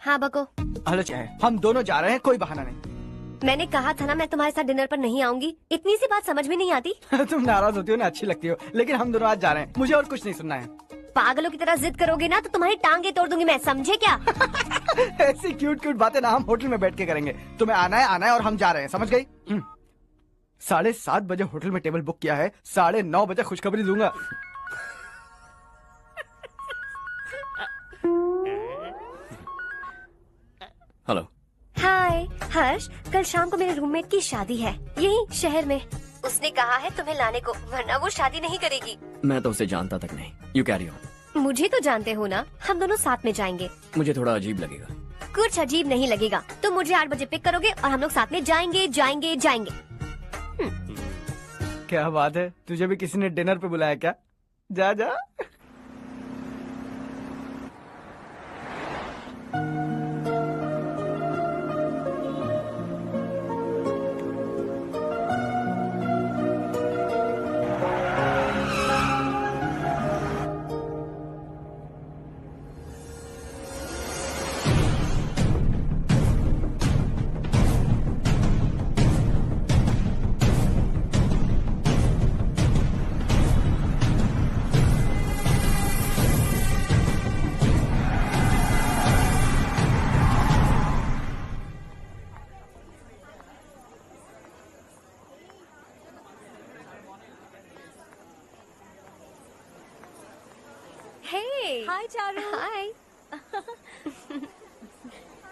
हाँ बको। हेलो चाहे, हम दोनों जा रहे हैं, कोई बहाना नहीं। मैंने कहा था ना मैं तुम्हारे साथ डिनर पर नहीं आऊंगी। इतनी सी बात समझ में नहीं आती? तुम नाराज होती हो ना, अच्छी लगती हो, लेकिन हम दोनों आज जा रहे हैं। मुझे और कुछ नहीं सुनना है। पागलों की तरह जिद करोगे ना तो तुम्हारी टांगे तोड़ दूंगी मैं, समझे क्या? ऐसी क्यूट क्यूट बातें ना हम होटल में बैठ के करेंगे। तुम्हें आना है और हम जा रहे हैं, समझ गई? 7:30 बजे होटल में टेबल बुक किया है, 9:30 बजे खुशखबरी दूंगा। हेलो। हाय हर्ष, कल शाम को मेरे रूममेट की शादी है यही शहर में। उसने कहा है तुम्हें लाने को, वरना वो शादी नहीं करेगी। मैं तो उसे जानता तक नहीं। You carry on. मुझे तो जानते हो ना, हम दोनों साथ में जाएंगे। मुझे थोड़ा अजीब लगेगा। कुछ अजीब नहीं लगेगा। तुम मुझे 8 बजे पिक करोगे और हम लोग साथ में जाएंगे जाएंगे जाएंगे। क्या बात है, तुझे भी किसी ने डिनर पे बुलाया क्या? जा जा। Hey. हाय चारू। Hi.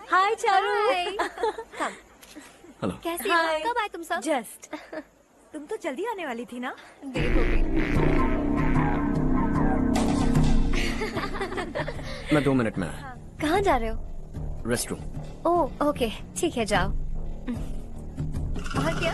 हाय चारू। Come. हेलो। कैसी हो? कब आए तुम सब? जस्ट। तुम तो जल्दी आने वाली थी ना? देर हो गई। मैं 2 मिनट में आया। कहाँ जा रहे हो? Rest room. ओह ओके, ठीक है जाओ। और क्या?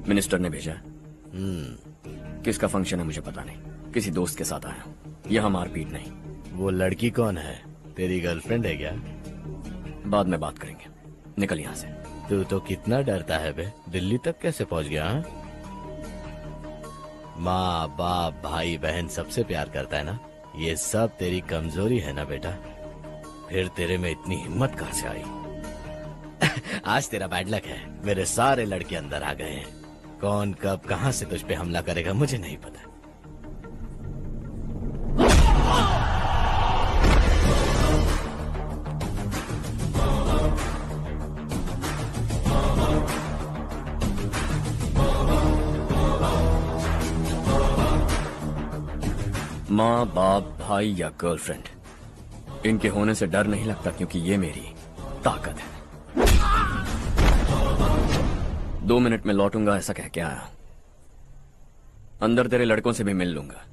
मिनिस्टर ने भेजा। किसका फंक्शन है मुझे पता नहीं। किसी दोस्त के साथ आया हूँ। यहाँ मारपीट नहीं। वो लड़की कौन है? तेरी गर्लफ्रेंड है क्या? बाद में बात करेंगे। निकल यहाँ से। तू तो कितना डरता है बे। दिल्ली तक कैसे पहुँच गया? हाँ? माँ बाप भाई बहन सबसे प्यार करता है ना? ये सब तेरी कमजोरी है ना बेटा? फिर तेरे में इतनी हिम्मत कहाँ से आई? आज तेरा बैड लक है। मेरे सारे लड़के अंदर आ गए हैं। कौन कब कहां से तुझ पे हमला करेगा मुझे नहीं पता। माँ बाप भाई या गर्लफ्रेंड, इनके होने से डर नहीं लगता क्योंकि ये मेरी ताकत है। 2 मिनट में लौटूंगा ऐसा कह के आया। अंदर तेरे लड़कों से भी मिल लूंगा।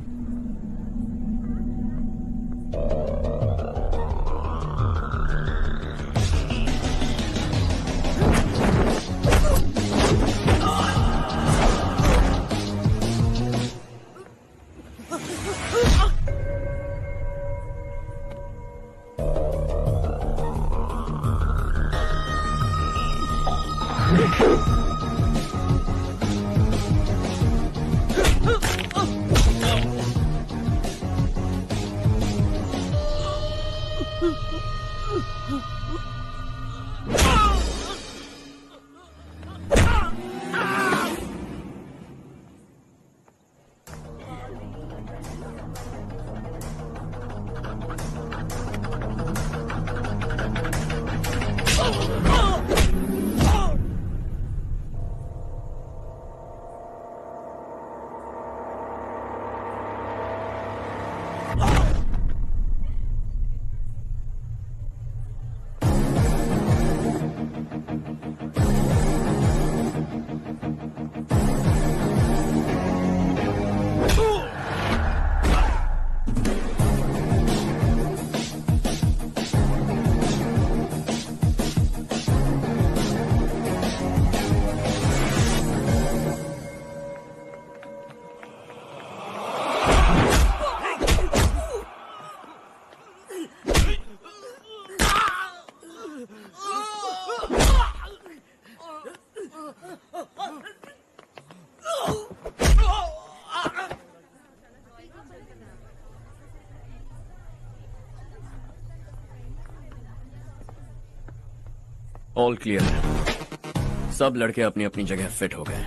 ऑल क्लियर है। सब लड़के अपनी अपनी जगह फिट हो गए।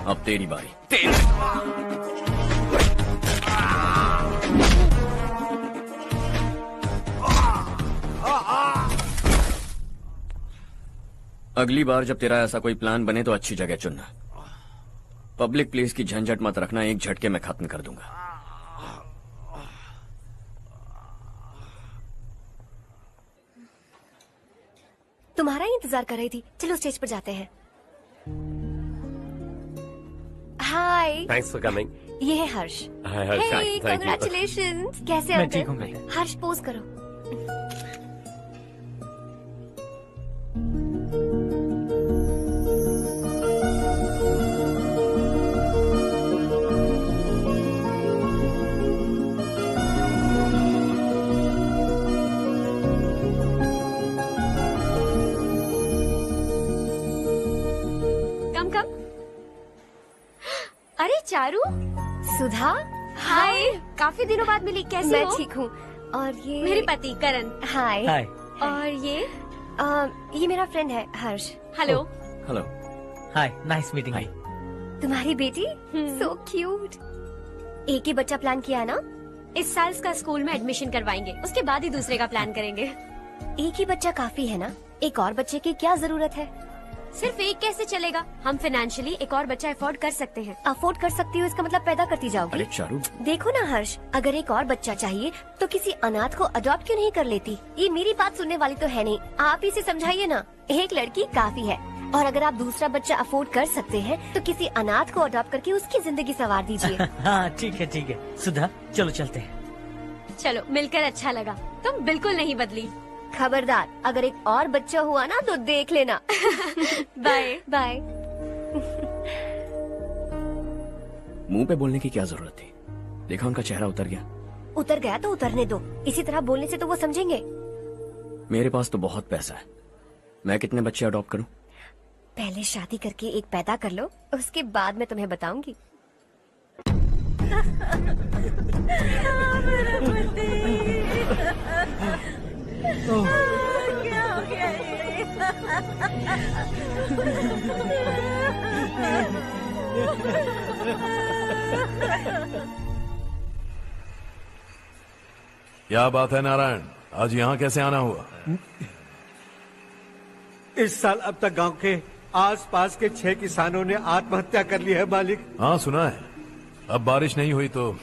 अब तेरी बारी। अगली बार जब तेरा ऐसा कोई प्लान बने तो अच्छी जगह चुनना। पब्लिक प्लेस की झंझट मत रखना, एक झटके में खत्म कर दूंगा। तुम्हारा ही इंतजार कर रही थी। चलो स्टेज पर जाते हैं। हाय। Thanks for coming. ये है Harsh. Hi Harsh, hey, thank you. Congratulations. कैसे हो मैं ठीक हूँ, मैं। हर्ष पोज करो। अरे चारू। सुधा। हाय। काफी दिनों बाद मिली, कैसी मैं हो? ठीक हूँ। और ये मेरे पति करण। हाय। हाय। और ये मेरा फ्रेंड है हर्ष। हेलो। हेलो। हाय, नाइस मीटिंग। तुम्हारी बेटी सो क्यूट। एक ही बच्चा प्लान किया है ना? इस साल इसका स्कूल में एडमिशन करवाएंगे, उसके बाद ही दूसरे का प्लान करेंगे। एक ही बच्चा काफी है ना? एक और बच्चे की क्या जरूरत है? सिर्फ एक कैसे चलेगा? हम फाइनेंशियली एक और बच्चा अफोर्ड कर सकते हैं। अफोर्ड कर सकती हो इसका मतलब पैदा करती जाओगी? अरे चारू, देखो ना हर्ष, अगर एक और बच्चा चाहिए तो किसी अनाथ को अडॉप्ट क्यों नहीं कर लेती? ये मेरी बात सुनने वाली तो है नहीं, आप इसे समझाइए ना। एक लड़की काफी है, और अगर आप दूसरा बच्चा अफोर्ड कर सकते हैं तो किसी अनाथ को अडॉप्ट करके उसकी जिंदगी संवार दीजिए। हाँ ठीक है ठीक है। सुधा चलो चलते हैं। चलो, मिलकर अच्छा लगा। तुम बिल्कुल नहीं बदली। खबरदार, अगर एक और बच्चा हुआ ना तो देख लेना। Bye bye. मुंह पे बोलने की क्या जरूरत थी? देखा उनका चेहरा उतर गया। उतर गया तो उतरने दो, इसी तरह बोलने से तो वो समझेंगे। मेरे पास तो बहुत पैसा है, मैं कितने बच्चे अडॉप्ट करूं? पहले शादी करके एक पैदा कर लो, उसके बाद मैं तुम्हें बताऊंगी। क्या हो गया क्या बात है नारायण, आज यहाँ कैसे आना हुआ? इस साल अब तक गांव के आसपास के 6 किसानों ने आत्महत्या कर ली है मालिक। हाँ सुना है। अब बारिश नहीं हुई तो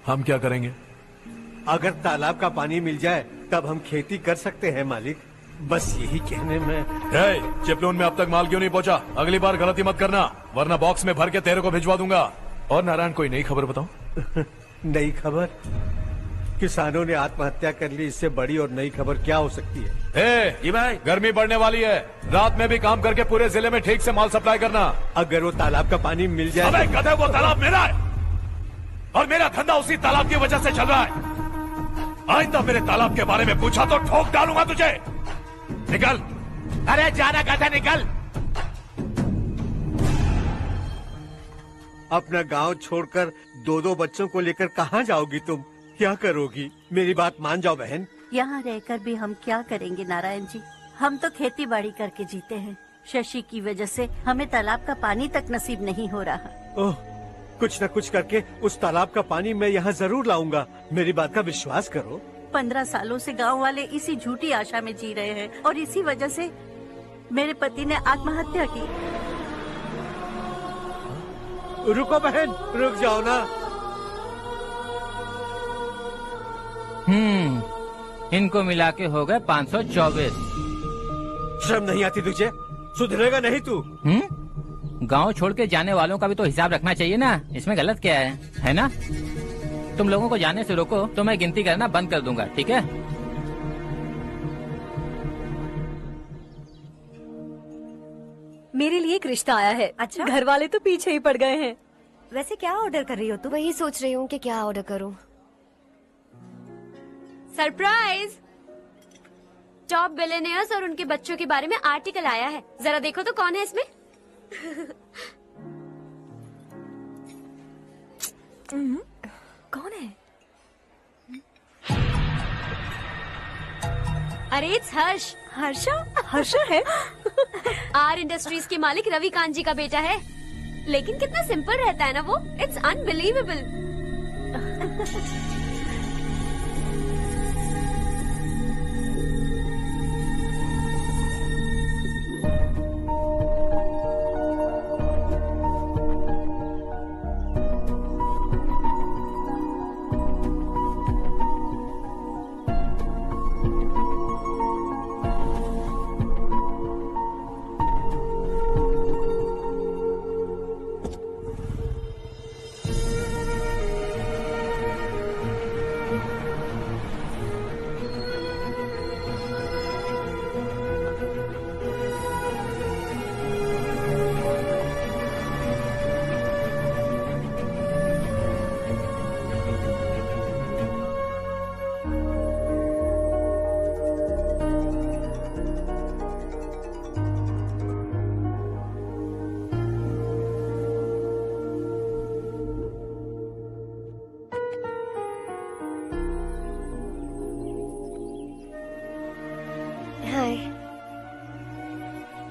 हम क्या करेंगे? अगर तालाब का पानी मिल जाए तब हम खेती कर सकते हैं मालिक। बस यही कहने में। चिपलून में अब तक माल क्यों नहीं पहुंचा? अगली बार गलती मत करना, वरना बॉक्स में भर के तेरे को भिजवा दूंगा। और नारायण, कोई नई खबर बताओ। नई खबर? किसानों ने आत्महत्या कर ली, इससे बड़ी और नई खबर क्या हो सकती है? जी भाई, गर्मी बढ़ने वाली है, रात में भी काम करके पूरे जिले में ठीक से माल सप्लाई करना। अगर वो तालाब का पानी मिल जाए। अबे गधे, वो तालाब मेरा है और मेरा धंधा उसी तालाब की वजह से चल रहा है। आइंदा मेरे तालाब के बारे में पूछा तो ठोक डालूंगा तुझे। निकल। अरे जाना गधा, निकल। अपना गांव छोड़कर 2-2 बच्चों को लेकर कहाँ जाओगी तुम? क्या करोगी? मेरी बात मान जाओ बहन। यहाँ रहकर भी हम क्या करेंगे नारायण जी? हम तो खेती बाड़ी करके जीते हैं। शशि की वजह से हमें तालाब का पानी तक नसीब नहीं हो रहा। ओह, कुछ न कुछ करके उस तालाब का पानी मैं यहाँ जरूर लाऊंगा। मेरी बात का विश्वास करो। 15 सालों से गांव वाले इसी झूठी आशा में जी रहे हैं और इसी वजह से मेरे पति ने आत्महत्या की। रुको बहन, रुक जाओ ना। इनको मिला के हो गए 524। शर्म नहीं आती तुझे? सुधरेगा नहीं तू? गांव छोड़ के जाने वालों का भी तो हिसाब रखना चाहिए ना। इसमें गलत क्या है ना? तुम लोगों को जाने से रोको तो मैं गिनती करना बंद कर दूंगा, ठीक है? मेरे लिए एक रिश्ता आया है। अच्छा? घर वाले तो पीछे ही पड़ गए हैं। वैसे क्या ऑर्डर कर रही हो तुम? वही सोच रही हूँ कि क्या ऑर्डर करूँ। सरप्राइज! टॉप बिलियनियर्स और उनके बच्चों के बारे में आर्टिकल आया है, जरा देखो तो कौन है इसमें। कौन है? अरे इट्स हर्ष। हर्षा हर्षा है? आर इंडस्ट्रीज के मालिक रवि कांत जी का बेटा है। लेकिन कितना सिंपल रहता है ना वो, it's unbelievable.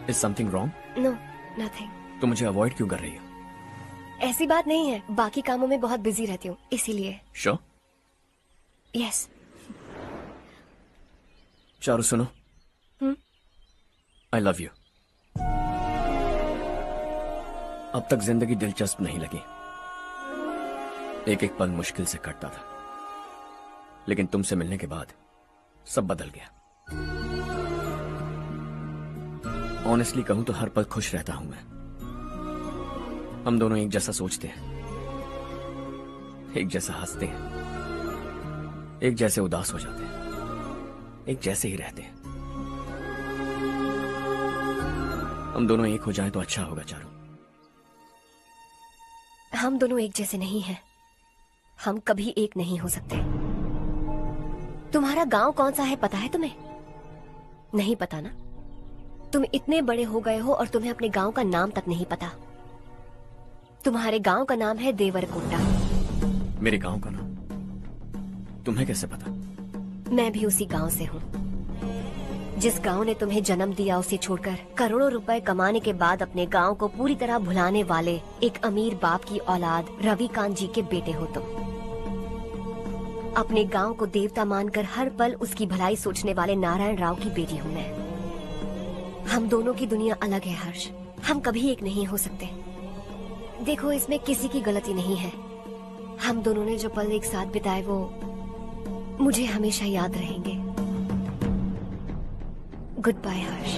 Is something wrong? No, nothing. तो मुझे अवॉइड क्यों कर रही हो? ऐसी बात नहीं है, बाकी कामों में बहुत बिजी रहती हूँ इसीलिए। Sure? Yes. चारू सुनो। I love you. अब तक जिंदगी दिलचस्प नहीं लगी, एक एक पल मुश्किल से कटता था, लेकिन तुमसे मिलने के बाद सब बदल गया। ऑनेस्टली कहूं तो हर पल खुश रहता हूं मैं। हम दोनों एक जैसा सोचते हैं, एक जैसा हंसते हैं, एक जैसे उदास हो जाते हैं, एक जैसे ही रहते हैं। हम दोनों एक हो जाएं तो अच्छा होगा चारू। हम दोनों एक जैसे नहीं हैं, हम कभी एक नहीं हो सकते। तुम्हारा गांव कौन सा है पता है तुम्हें? नहीं पता ना? तुम इतने बड़े हो गए हो और तुम्हें अपने गांव का नाम तक नहीं पता। तुम्हारे गांव का नाम है देवरकोटा। मेरे गांव का नाम तुम्हें कैसे पता? मैं भी उसी गांव से हूँ। जिस गांव ने तुम्हें जन्म दिया उसे छोड़कर करोड़ों रुपए कमाने के बाद अपने गांव को पूरी तरह भुलाने वाले एक अमीर बाप की औलाद रवि कांत जी के बेटे हो तुम। अपने गांव को देवता मानकर हर पल उसकी भलाई सोचने वाले नारायण राव की बेटी हूँ मैं। हम दोनों की दुनिया अलग है हर्ष, हम कभी एक नहीं हो सकते। देखो इसमें किसी की गलती नहीं है। हम दोनों ने जो पल एक साथ बिताए वो मुझे हमेशा याद रहेंगे। गुड बाय हर्ष।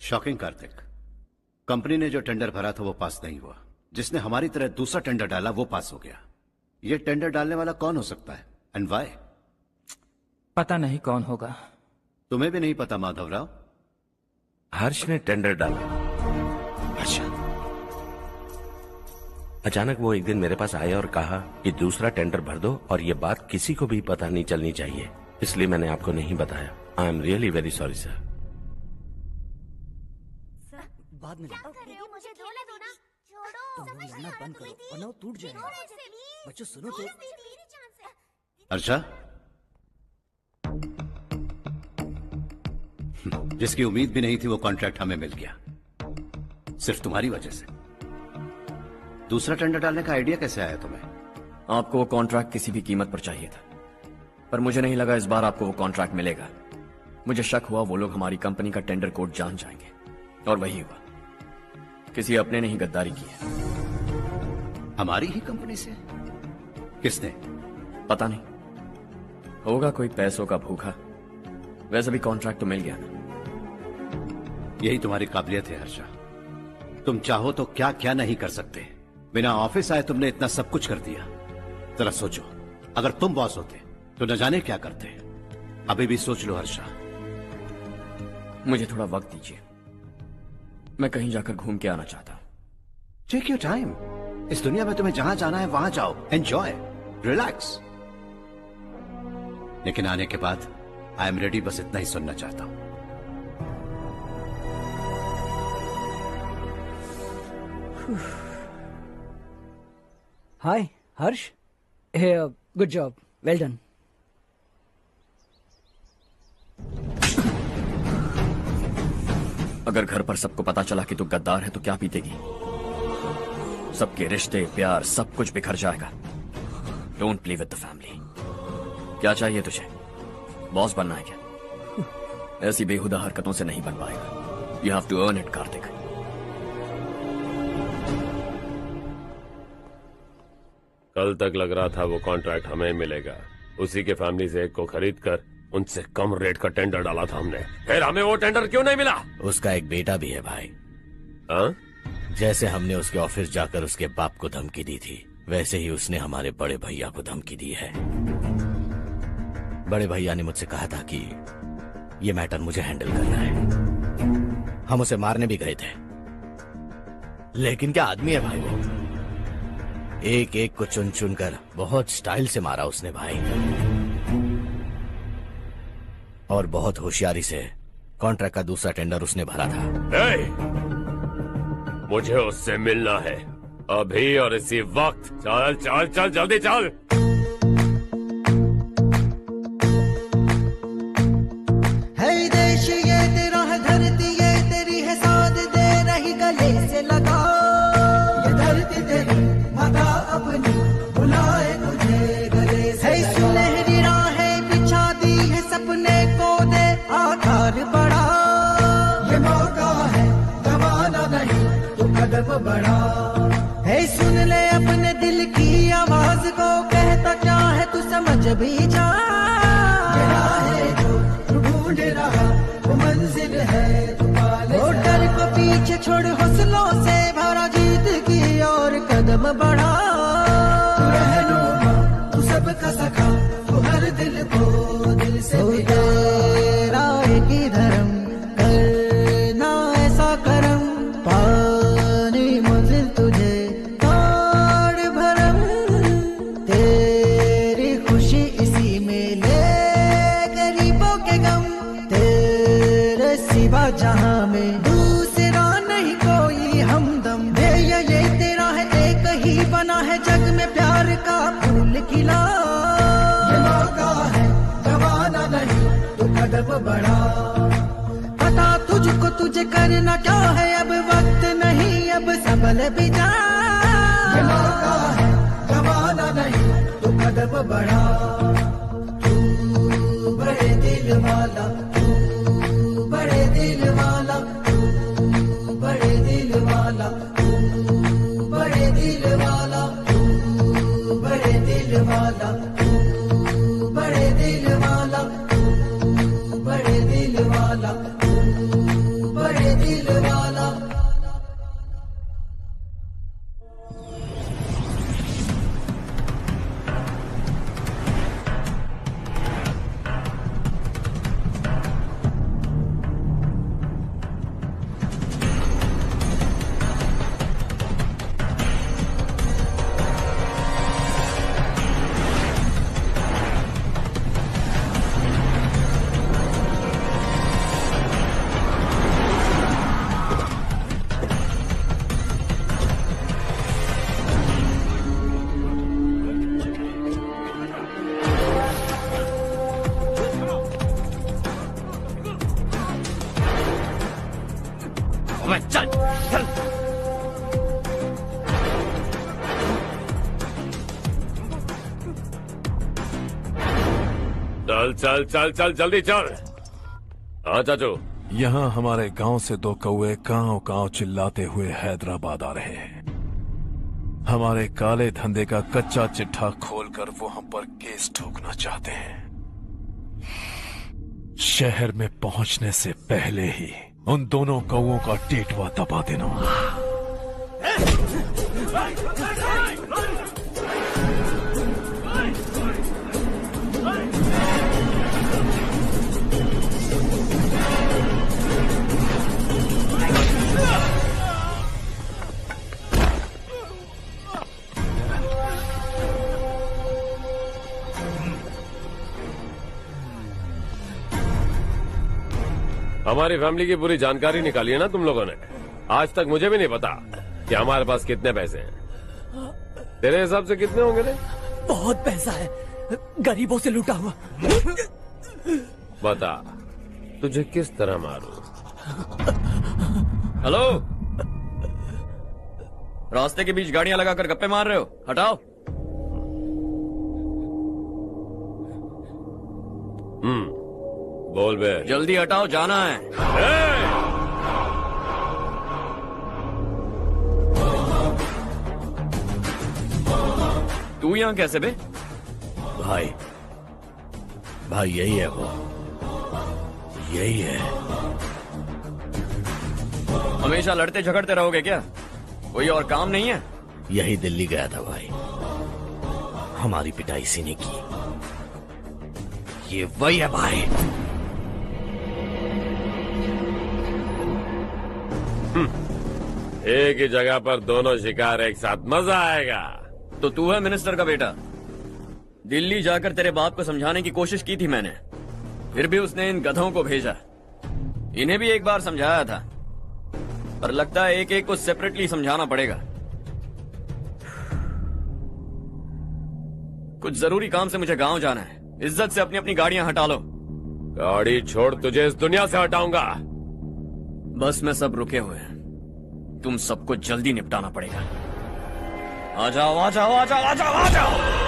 शॉकिंग कार्तिक, कंपनी ने जो टेंडर भरा था वो पास नहीं हुआ। जिसने हमारी तरह दूसरा टेंडर डाला वो पास हो गया। ये टेंडर डालने वाला कौन हो सकता है एंड व्हाई? पता नहीं कौन होगा। तुम्हें भी नहीं पता माधवराव? हर्ष ने टेंडर डाला। अच्छा। अचानक वो एक दिन मेरे पास आया और कहा कि दूसरा टेंडर भर दो और ये बात किसी को भी पता नहीं चलनी चाहिए, इसलिए मैंने आपको नहीं बताया। I am really very sorry sir. बाद में मुझे धोने दो ना। छोड़ो। लड़ना बंद करो वरना वो टूट जाएगा। बच्चों सुनो तो। अर्षा, जिसकी उम्मीद भी नहीं थी वो कॉन्ट्रैक्ट हमें मिल गया, सिर्फ तुम्हारी वजह से। दूसरा टेंडर डालने का आइडिया कैसे आया तुम्हें? आपको वो कॉन्ट्रैक्ट किसी भी कीमत पर चाहिए था, पर मुझे नहीं लगा इस बार आपको वो कॉन्ट्रैक्ट मिलेगा। मुझे शक हुआ वो लोग हमारी कंपनी का टेंडर कोड जान जाएंगे, और वही हुआ। किसी अपने ने ही गद्दारी की है। हमारी ही कंपनी से? किसने? पता नहीं, होगा कोई पैसों का भूखा। वैसे भी कॉन्ट्रैक्ट तो मिल गया ना। यही तुम्हारी काबिलियत है हर्षा, तुम चाहो तो क्या क्या नहीं कर सकते। बिना ऑफिस आए तुमने इतना सब कुछ कर दिया। जरा सोचो, अगर तुम बॉस होते तो न जाने क्या करते। अभी भी सोच लो हर्षा। मुझे थोड़ा वक्त दीजिए, मैं कहीं जाकर घूम के आना चाहता हूं। टेक योर टाइम, इस दुनिया में तुम्हें जहां जाना है वहां जाओ, एंजॉय, रिलैक्स। लेकिन आने के बाद आई एम रेडी, बस इतना ही सुनना चाहता हूं। हाय हर्ष, गुड जॉब, वेल डन। अगर घर पर सबको पता चला कि तू गद्दार है तो क्या बीतेगी? सबके रिश्ते, प्यार, सब कुछ बिखर जाएगा। Don't play with the family. क्या चाहिए तुझे? बॉस बनना है क्या? ऐसी बेहुदा हरकतों से नहीं बन पाएगा। You have to earn it Kartik. कल तक लग रहा था वो कॉन्ट्रैक्ट हमें मिलेगा। उसी के फैमिली से एक को खरीद कर उनसे कम रेट का टेंडर डाला था हमने, फिर हमें वो टेंडर क्यों नहीं मिला? उसका एक बेटा भी है भाई। हाँ? जैसे हमने उसके ऑफिस जाकर उसके बाप को धमकी दी थी, वैसे ही उसने हमारे बड़े भैया को धमकी दी है। बड़े भैया ने मुझसे कहा था कि ये मैटर मुझे हैंडल करना है। हम उसे मारने भी गए थे, लेकिन क्या आदमी है भाई वो। एक एक को चुन चुन कर बहुत स्टाइल से मारा उसने भाई, और बहुत होशियारी से कॉन्ट्रैक्ट का दूसरा टेंडर उसने भरा था। मुझे उससे मिलना है अभी और इसी वक्त। चल चल चल जल्दी चल। है देश ये तेरा है, धरती ये तेरी है, साथ दे रही गले से लगा। ये धरती तेरी माता अपनी बुलाए तुझे गले से। है सुनहरी राहें बिछा दी है, सपने को दे आकार बड़ा। ये मौका है गवाना नहीं, तू कदम बढ़ा। है सुन ले अपने दिल की आवाज को, कहता क्या है तू समझ भी जा। ये राहें जो तू ढूंढ रहा वो मंजिल है तू पाले। वो डर को पीछे छोड़ हौसलों से भरा, जीत की और कदम बढ़ा। तू रहनुमा, तू सबका सखा, तू हर दिल को दिल से तेरा एक ही धर्म, करना ऐसा करम, पानी मंजिल तुझे तोड़ भरम। तेरी खुशी इसी में ले गरीबों के गम, तेरे सिवा जहां में दूसरा नहीं कोई हमदम। ये तेरा है, एक ही बना है जग में प्यार का फूल खिला। ये मौका है गवाना नहीं, तू कदम बढ़ा। पता तुझको तुझे करना क्या है, अब वक्त नहीं, अब संभल भी जा। ये मौका है गवाना नहीं, तू कदम बढ़ा। तू बड़े दिल वाला, तू बड़े दिल वाला, तू बड़े दिल वाला, तू बड़े दिल वाला, तू बड़े दिल वाला, तू बड़े दिल वाला, तू बड़े दिल वाला, तू बड़े दिल वाला। चल चल। चल चल चल चल जल्दी चल। हाँ चाचू। यहाँ हमारे गांव से दो कौए कांव कांव चिल्लाते हुए हैदराबाद आ रहे हैं। हमारे काले धंधे का कच्चा चिट्ठा खोलकर वो हम पर केस ठोकना चाहते हैं। शहर में पहुंचने से पहले ही उन दोनों कौओं का टेटवा दबा देना। हमारी फैमिली की पूरी जानकारी निकाली है ना तुम लोगों ने। आज तक मुझे भी नहीं पता कि हमारे पास कितने पैसे हैं। तेरे हिसाब से कितने होंगे रे? बहुत पैसा है, गरीबों से लूटा हुआ। बता तुझे किस तरह मारूं? हेलो, रास्ते के बीच गाड़ियां लगाकर गप्पे मार रहे हो? हटाओ। बोल बे। जल्दी हटाओ, जाना है। तू यहाँ कैसे बे? भाई यही है वो, यही है। हमेशा लड़ते झगड़ते रहोगे क्या? कोई और काम नहीं है? यही दिल्ली गया था भाई, हमारी पिटाई इसी ने की। ये वही है भाई। एक ही जगह पर दोनों शिकार एक साथ, मजा आएगा। तो तू है मिनिस्टर का बेटा? दिल्ली जाकर तेरे बाप को समझाने की कोशिश की थी मैंने, फिर भी उसने इन गधों को भेजा। इन्हें भी एक बार समझाया था, पर लगता है एक एक को सेपरेटली समझाना पड़ेगा। कुछ जरूरी काम से मुझे गांव जाना है। इज्जत से अपनी अपनी गाड़ियां हटा लो। गाड़ी छोड़, तुझे इस दुनिया से हटाऊंगा। बस में सब रुके हुए हैं, तुम सबको जल्दी निपटाना पड़ेगा। आ जाओ आ जाओ आ जाओ आ जाओ आ जाओ।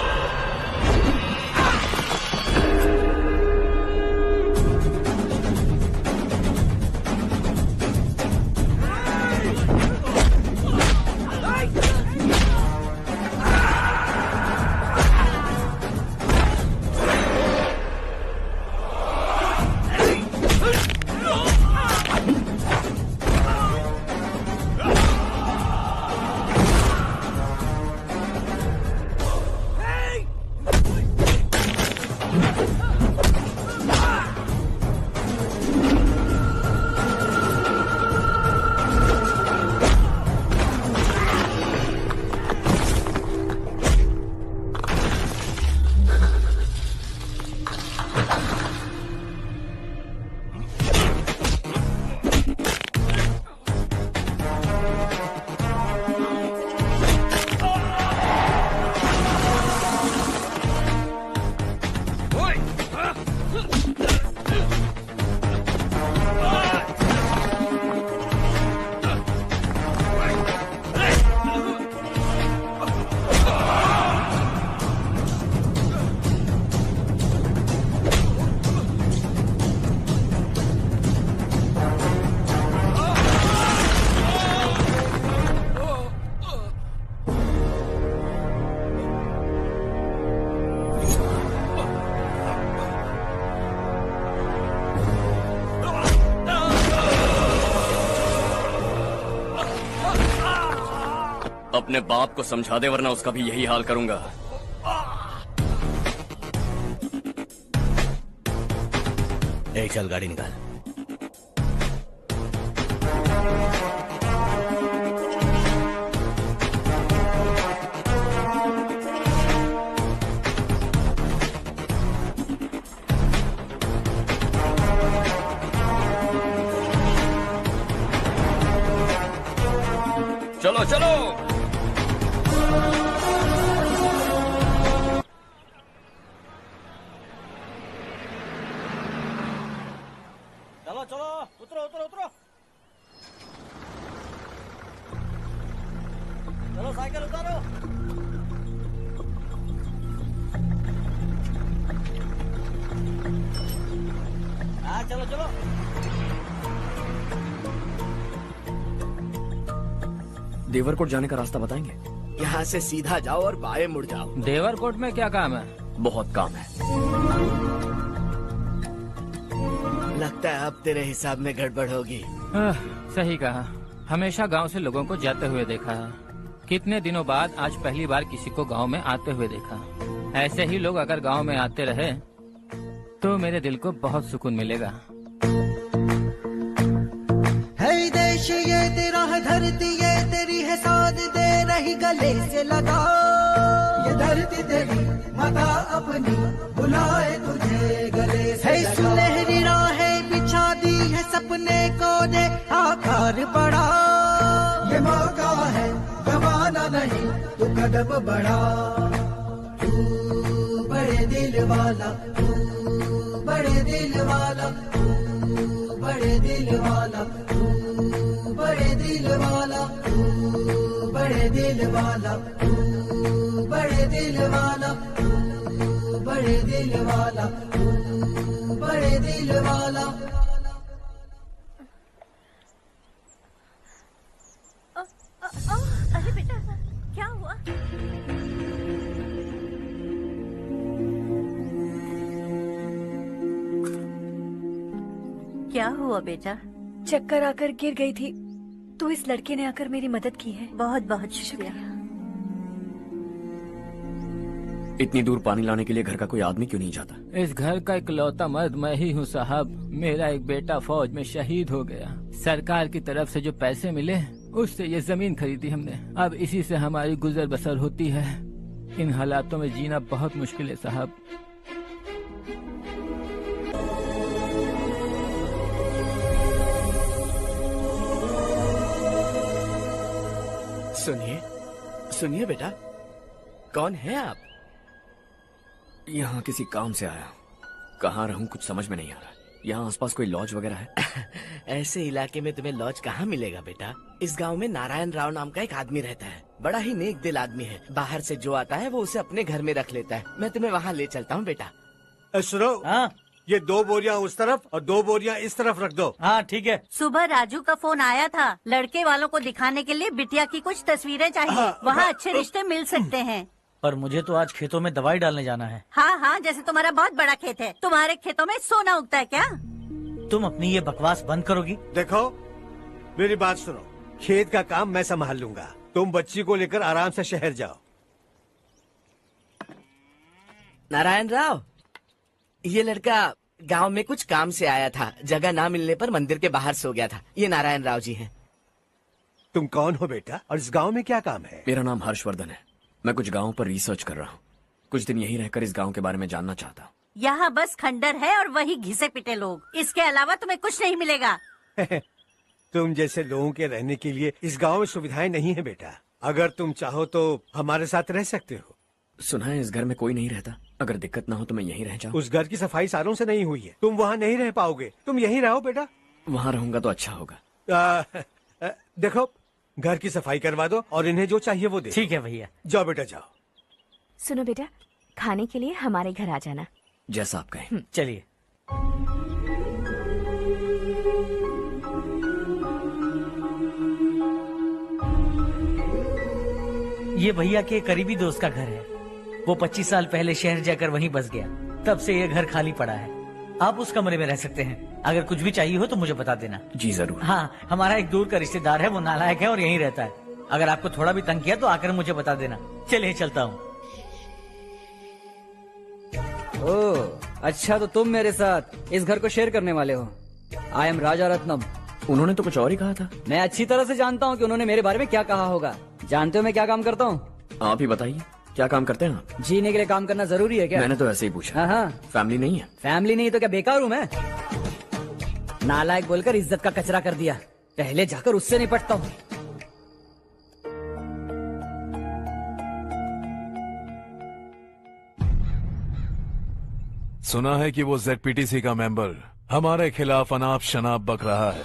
अपने बाप को समझा दे, वरना उसका भी यही हाल करूंगा। चल गाड़ी निकाल। चलो चलो। चलो चलो, उतरो उतरो उतरो। चलो साइकिल उतारो। हाँ चलो चलो। देवरकोट जाने का रास्ता बताएंगे? यहाँ से सीधा जाओ और बाएं मुड़ जाओ। देवरकोट में क्या काम है? बहुत काम है। लगता है अब तेरे हिसाब में गड़बड़ होगी। सही कहा। हमेशा गांव से लोगों को जाते हुए देखा है, कितने दिनों बाद आज पहली बार किसी को गांव में आते हुए देखा। ऐसे ही लोग अगर गांव में आते रहे तो मेरे दिल को बहुत सुकून मिलेगा। है देश ये तेरा है, धरती ये तेरी है, साथ दे रही गले से लगा। ये धरती तेरी माता अपनी बुलाए तुझे गले से लगा। सुनहरी राहें बिछा दी है, सपने सपने को दे आकार बड़ा, ये मौका है गवाना नहीं, तू कदम बढ़ा। तू बड़े दिल वाला, तू बड़े दिल वाला, तू बड़े दिल वाला, तू बड़े दिल वाला, तू बड़े दिल वाला, तू बड़े दिल वाला, तू बड़े दिल वाला, तू बड़े दिल वाला। अरे बेटा क्या हुआ? क्या हुआ बेटा? चक्कर आकर गिर गई थी तो इस लड़के ने आकर मेरी मदद की है। बहुत बहुत शुक्रिया। इतनी दूर पानी लाने के लिए घर का कोई आदमी क्यों नहीं जाता? इस घर का इकलौता मर्द मैं ही हूँ साहब। मेरा एक बेटा फौज में शहीद हो गया। सरकार की तरफ से जो पैसे मिले उससे ये जमीन खरीदी हमने। अब इसी से हमारी गुजर बसर होती है। इन हालातों में जीना बहुत मुश्किल है साहब। सुनिए सुनिए बेटा, कौन है आप? यहाँ किसी काम से आया। कहाँ रहूं कुछ समझ में नहीं आ रहा। यहाँ आसपास कोई लॉज वगैरह है? ऐसे इलाके में तुम्हें लॉज कहाँ मिलेगा बेटा? इस गांव में नारायण राव नाम का एक आदमी रहता है। बड़ा ही नेक दिल आदमी है। बाहर से जो आता है वो उसे अपने घर में रख लेता है। मैं तुम्हें वहाँ ले चलता हूँ बेटा। सुनो, ये 2 बोरियां उस तरफ और 2 बोरियां इस तरफ रख दो। हाँ ठीक है। सुबह राजू का फोन आया था। लड़के वालों को दिखाने के लिए बिटिया की कुछ तस्वीरें चाहिए। वहाँ अच्छे रिश्ते मिल सकते हैं। पर मुझे तो आज खेतों में दवाई डालने जाना है। हाँ हाँ, जैसे तुम्हारा बहुत बड़ा खेत है। तुम्हारे खेतों में सोना उगता है क्या? तुम अपनी ये बकवास बंद करोगी? देखो मेरी बात सुनो, खेत का काम मैं संभाल लूंगा। तुम बच्ची को लेकर आराम से शहर जाओ। नारायण राव, ये लड़का गांव में कुछ काम से आया था। जगह ना मिलने पर मंदिर के बाहर सो गया था। ये नारायण राव जी हैं। तुम कौन हो बेटा और इस गांव में क्या काम है? मेरा नाम हर्षवर्धन है। मैं कुछ गाँव पर रिसर्च कर रहा हूँ। कुछ दिन यहीं रहकर इस गाँव के बारे में जानना चाहता हूँ। यहाँ बस खंडर है और वही घिसे पिटे लोग। इसके अलावा तुम्हें कुछ नहीं मिलेगा। तुम जैसे लोगों के रहने के लिए इस गांव में सुविधाएं नहीं है बेटा। अगर तुम चाहो तो हमारे साथ रह सकते हो। सुना है इस घर में कोई नहीं रहता। अगर दिक्कत ना हो तो मैं यहीं रह जाऊँ। उस घर की सफाई सालों से नहीं हुई है। तुम वहाँ नहीं रह पाओगे। तुम यहीं रहो बेटा। वहाँ रहूंगा तो अच्छा होगा। देखो, घर की सफाई करवा दो और इन्हें जो चाहिए वो दे। ठीक है भैया। जाओ बेटा जाओ। सुनो बेटा, खाने के लिए हमारे घर आ जाना। जैसा आप कहें। चलिए। ये भैया के करीबी दोस्त का घर है। वो 25 साल पहले शहर जाकर वहीं बस गया। तब से ये घर खाली पड़ा है। आप उस कमरे में रह सकते हैं। अगर कुछ भी चाहिए हो तो मुझे बता देना। जी जरूर। हाँ, हमारा एक दूर का रिश्तेदार है। वो नालायक है और यहीं रहता है। अगर आपको थोड़ा भी तंग किया तो आकर मुझे बता देना। चलिए चलता हूँ। ओह अच्छा, तो तुम मेरे साथ इस घर को शेयर करने वाले हो। आई एम राजा रत्नम। उन्होंने तो कुछ और ही कहा था। मैं अच्छी तरह से जानता हूँ कि उन्होंने मेरे बारे में क्या कहा होगा। जानते हो मैं क्या काम करता हूँ? आप ही बताइए, क्या काम करते हैं आप? जीने के लिए काम करना जरूरी है क्या? मैंने तो ऐसे ही पूछा। हाँ। फैमिली नहीं है? फैमिली नहीं तो क्या बेकार हूँ मैं? नालायक बोलकर इज्जत का कचरा कर दिया। पहले जाकर उससे निपटता हूँ। सुना है कि वो ZPTC का मेंबर हमारे खिलाफ अनाप शनाप बक रहा है।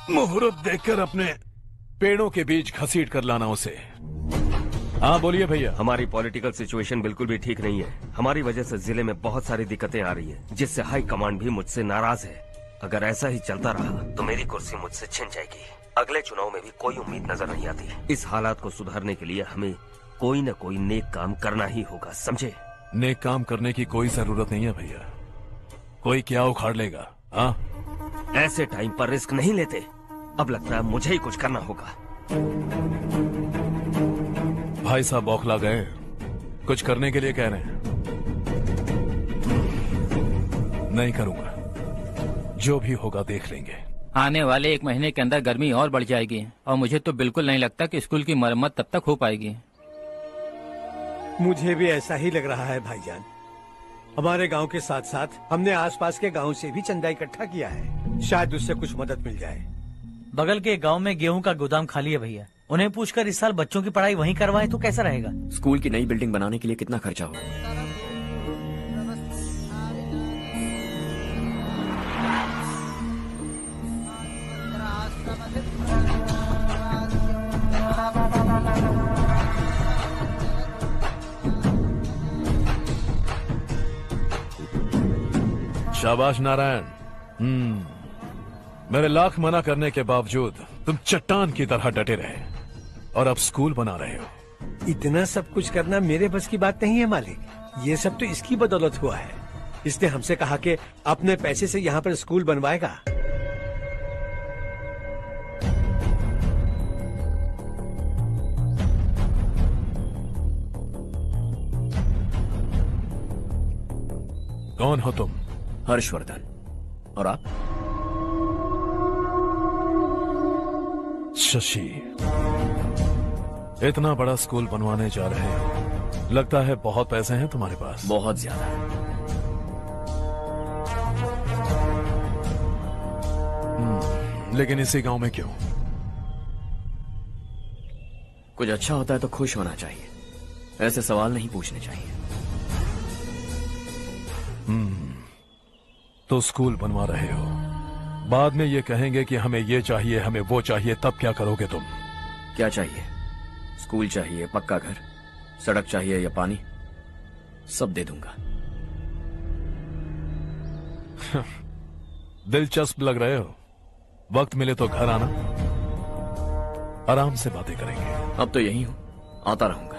मुहूर्त देखकर अपने पेड़ों के बीच घसीट कर लाना उसे। हाँ बोलिए भैया। हमारी पॉलिटिकल सिचुएशन बिल्कुल भी ठीक नहीं है। हमारी वजह से जिले में बहुत सारी दिक्कतें आ रही है, जिससे हाई कमांड भी मुझसे नाराज है। अगर ऐसा ही चलता रहा तो मेरी कुर्सी मुझसे छिन जाएगी। अगले चुनाव में भी कोई उम्मीद नजर नहीं आती। इस हालात को सुधारने के लिए हमें कोई न कोई नेक काम करना ही होगा, समझे? नेक काम करने की कोई जरूरत नहीं है भैया। कोई क्या उखाड़ लेगा? हाँ, ऐसे टाइम पर रिस्क नहीं लेते। अब लगता है मुझे ही कुछ करना होगा। भाई साहब बौखला गए, कुछ करने के लिए कह रहे हैं। नहीं करूंगा, जो भी होगा देख लेंगे। आने वाले 1 महीने के अंदर गर्मी और बढ़ जाएगी और मुझे तो बिल्कुल नहीं लगता कि स्कूल की मरम्मत तब तक हो पाएगी। मुझे भी ऐसा ही लग रहा है भाईजान। हमारे गांव के साथ साथ हमने आसपास के गांव से भी चंदा इकट्ठा किया है। शायद उससे कुछ मदद मिल जाए। बगल के गांव में गेहूं का गोदाम खाली है भैया, उन्हें पूछकर इस साल बच्चों की पढ़ाई वहीं करवाएं तो कैसा रहेगा? स्कूल की नई बिल्डिंग बनाने के लिए कितना खर्चा होगा? शाबाश नारायण। मेरे लाख मना करने के बावजूद तुम चट्टान की तरह डटे रहे और अब स्कूल बना रहे हो। इतना सब कुछ करना मेरे बस की बात नहीं है मालिक, ये सब तो इसकी बदौलत हुआ है। इसने हमसे कहा कि अपने पैसे से यहाँ पर स्कूल बनवाएगा। कौन हो तुम? हर्षवर्धन। और आप? शशि। इतना बड़ा स्कूल बनवाने जा रहे हो, लगता है बहुत पैसे हैं तुम्हारे पास। बहुत ज्यादा। लेकिन इसी गांव में क्यों? कुछ अच्छा होता है तो खुश होना चाहिए, ऐसे सवाल नहीं पूछने चाहिए। तो स्कूल बनवा रहे हो, बाद में ये कहेंगे कि हमें ये चाहिए, हमें वो चाहिए, तब क्या करोगे तुम? क्या चाहिए? स्कूल चाहिए, पक्का घर, सड़क चाहिए या पानी, सब दे दूंगा। दिलचस्प लग रहे हो। वक्त मिले तो घर आना, आराम से बातें करेंगे। अब तो यही हूं, आता रहूंगा।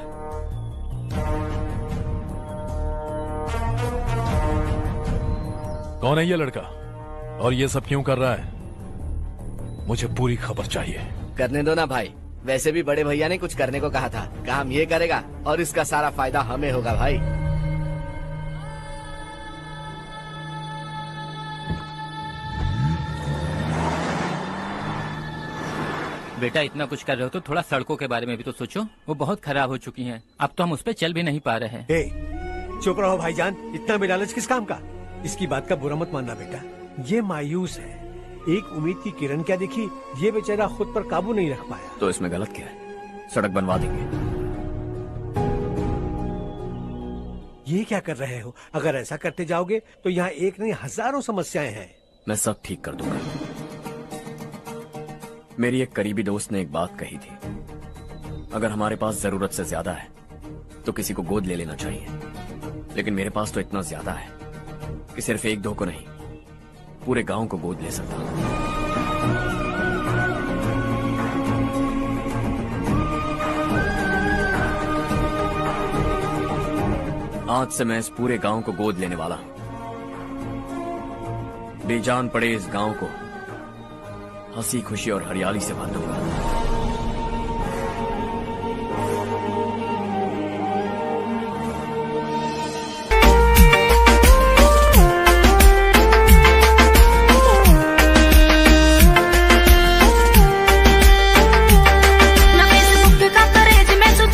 कौन है ये लड़का और ये सब क्यों कर रहा है? मुझे पूरी खबर चाहिए। करने दो ना भाई, वैसे भी बड़े भैया ने कुछ करने को कहा था, काम ये करेगा और इसका सारा फायदा हमें होगा भाई। बेटा इतना कुछ कर रहे हो तो थोड़ा सड़कों के बारे में भी तो सोचो, वो बहुत खराब हो चुकी हैं। अब तो हम उस पर चल भी नहीं पा रहे हैं। चुप रहो भाईजान, इतना भी लालच किस काम का? इसकी बात का बुरा मत मानना बेटा, ये मायूस है। एक उम्मीद की किरण क्या दिखी, ये बेचारा खुद पर काबू नहीं रख पाया। तो इसमें गलत क्या है? सड़क बनवा देंगे। ये क्या कर रहे हो? अगर ऐसा करते जाओगे तो यहाँ एक नहीं हजारों समस्याएं हैं। मैं सब ठीक कर दूंगा। मेरी एक करीबी दोस्त ने एक बात कही थी, अगर हमारे पास जरूरत से ज्यादा है तो किसी को गोद ले लेना चाहिए, लेकिन मेरे पास तो इतना ज्यादा है कि सिर्फ एक दो को नहीं, पूरे गांव को गोद ले सकता हूं। आज से मैं इस पूरे गांव को गोद लेने वाला हूं। बेजान पड़े इस गांव को हंसी खुशी और हरियाली से भर दूंगा।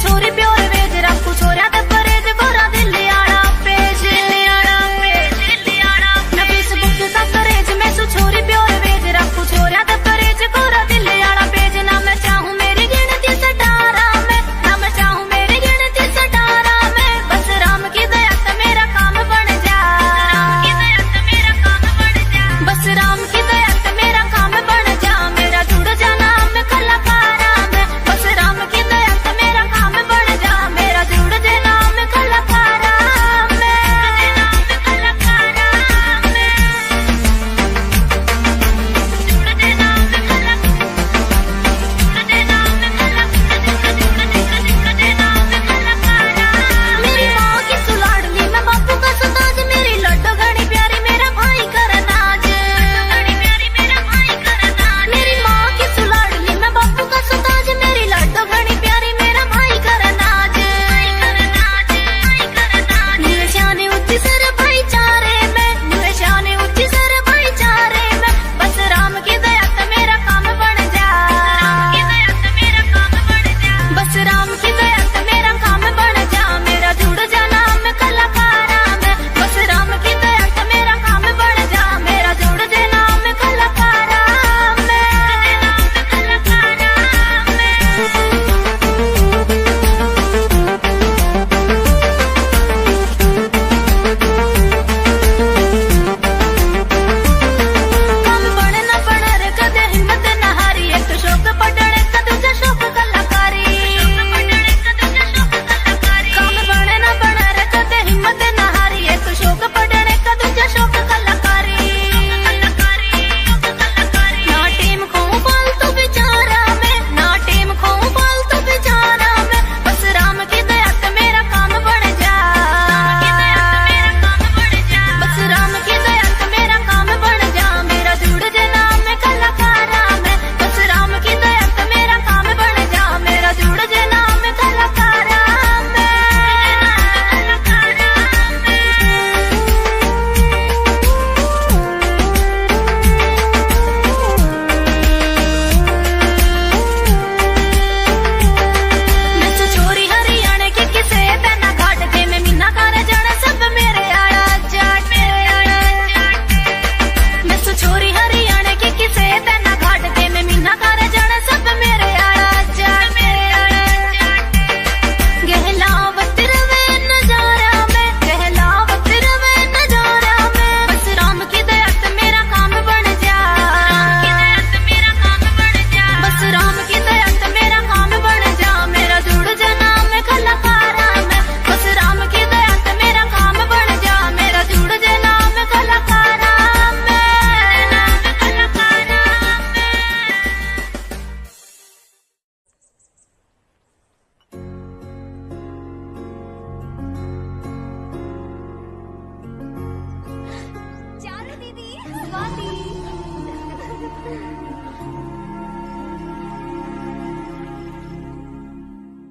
छोरी प्योर वेज रखू छोरिया ते परेज कोरा दिल आड़ा पेज ना मैं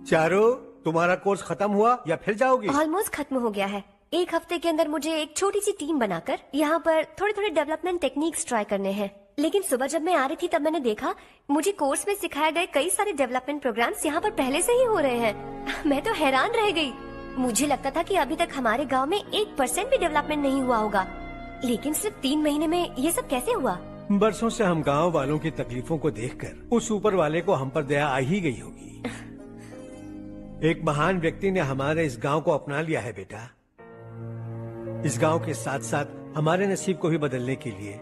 चारू, तुम्हारा कोर्स खत्म हुआ या फिर जाओगी? ऑलमोस्ट खत्म हो गया है। एक हफ्ते के अंदर मुझे एक छोटी सी टीम बनाकर यहाँ पर थोड़े थोड़े डेवलपमेंट टेक्निक्स ट्राई करने हैं। लेकिन सुबह जब मैं आ रही थी तब मैंने देखा मुझे कोर्स में सिखाए गए कई सारे डेवलपमेंट प्रोग्राम्स यहाँ पर पहले से ही हो रहे हैं। मैं तो हैरान रह गई। मुझे लगता था कि अभी तक हमारे गांव में 1% भी डेवलपमेंट नहीं हुआ होगा, लेकिन सिर्फ 3 महीने में ये सब कैसे हुआ? बरसों से हम गांव वालों की तकलीफों को देखकर उस ऊपर वाले को हम पर दया आ ही गई होगी। एक महान व्यक्ति ने हमारे इस गांव को अपना लिया है बेटा। इस गांव के साथ साथ हमारे नसीब को भी बदलने के लिए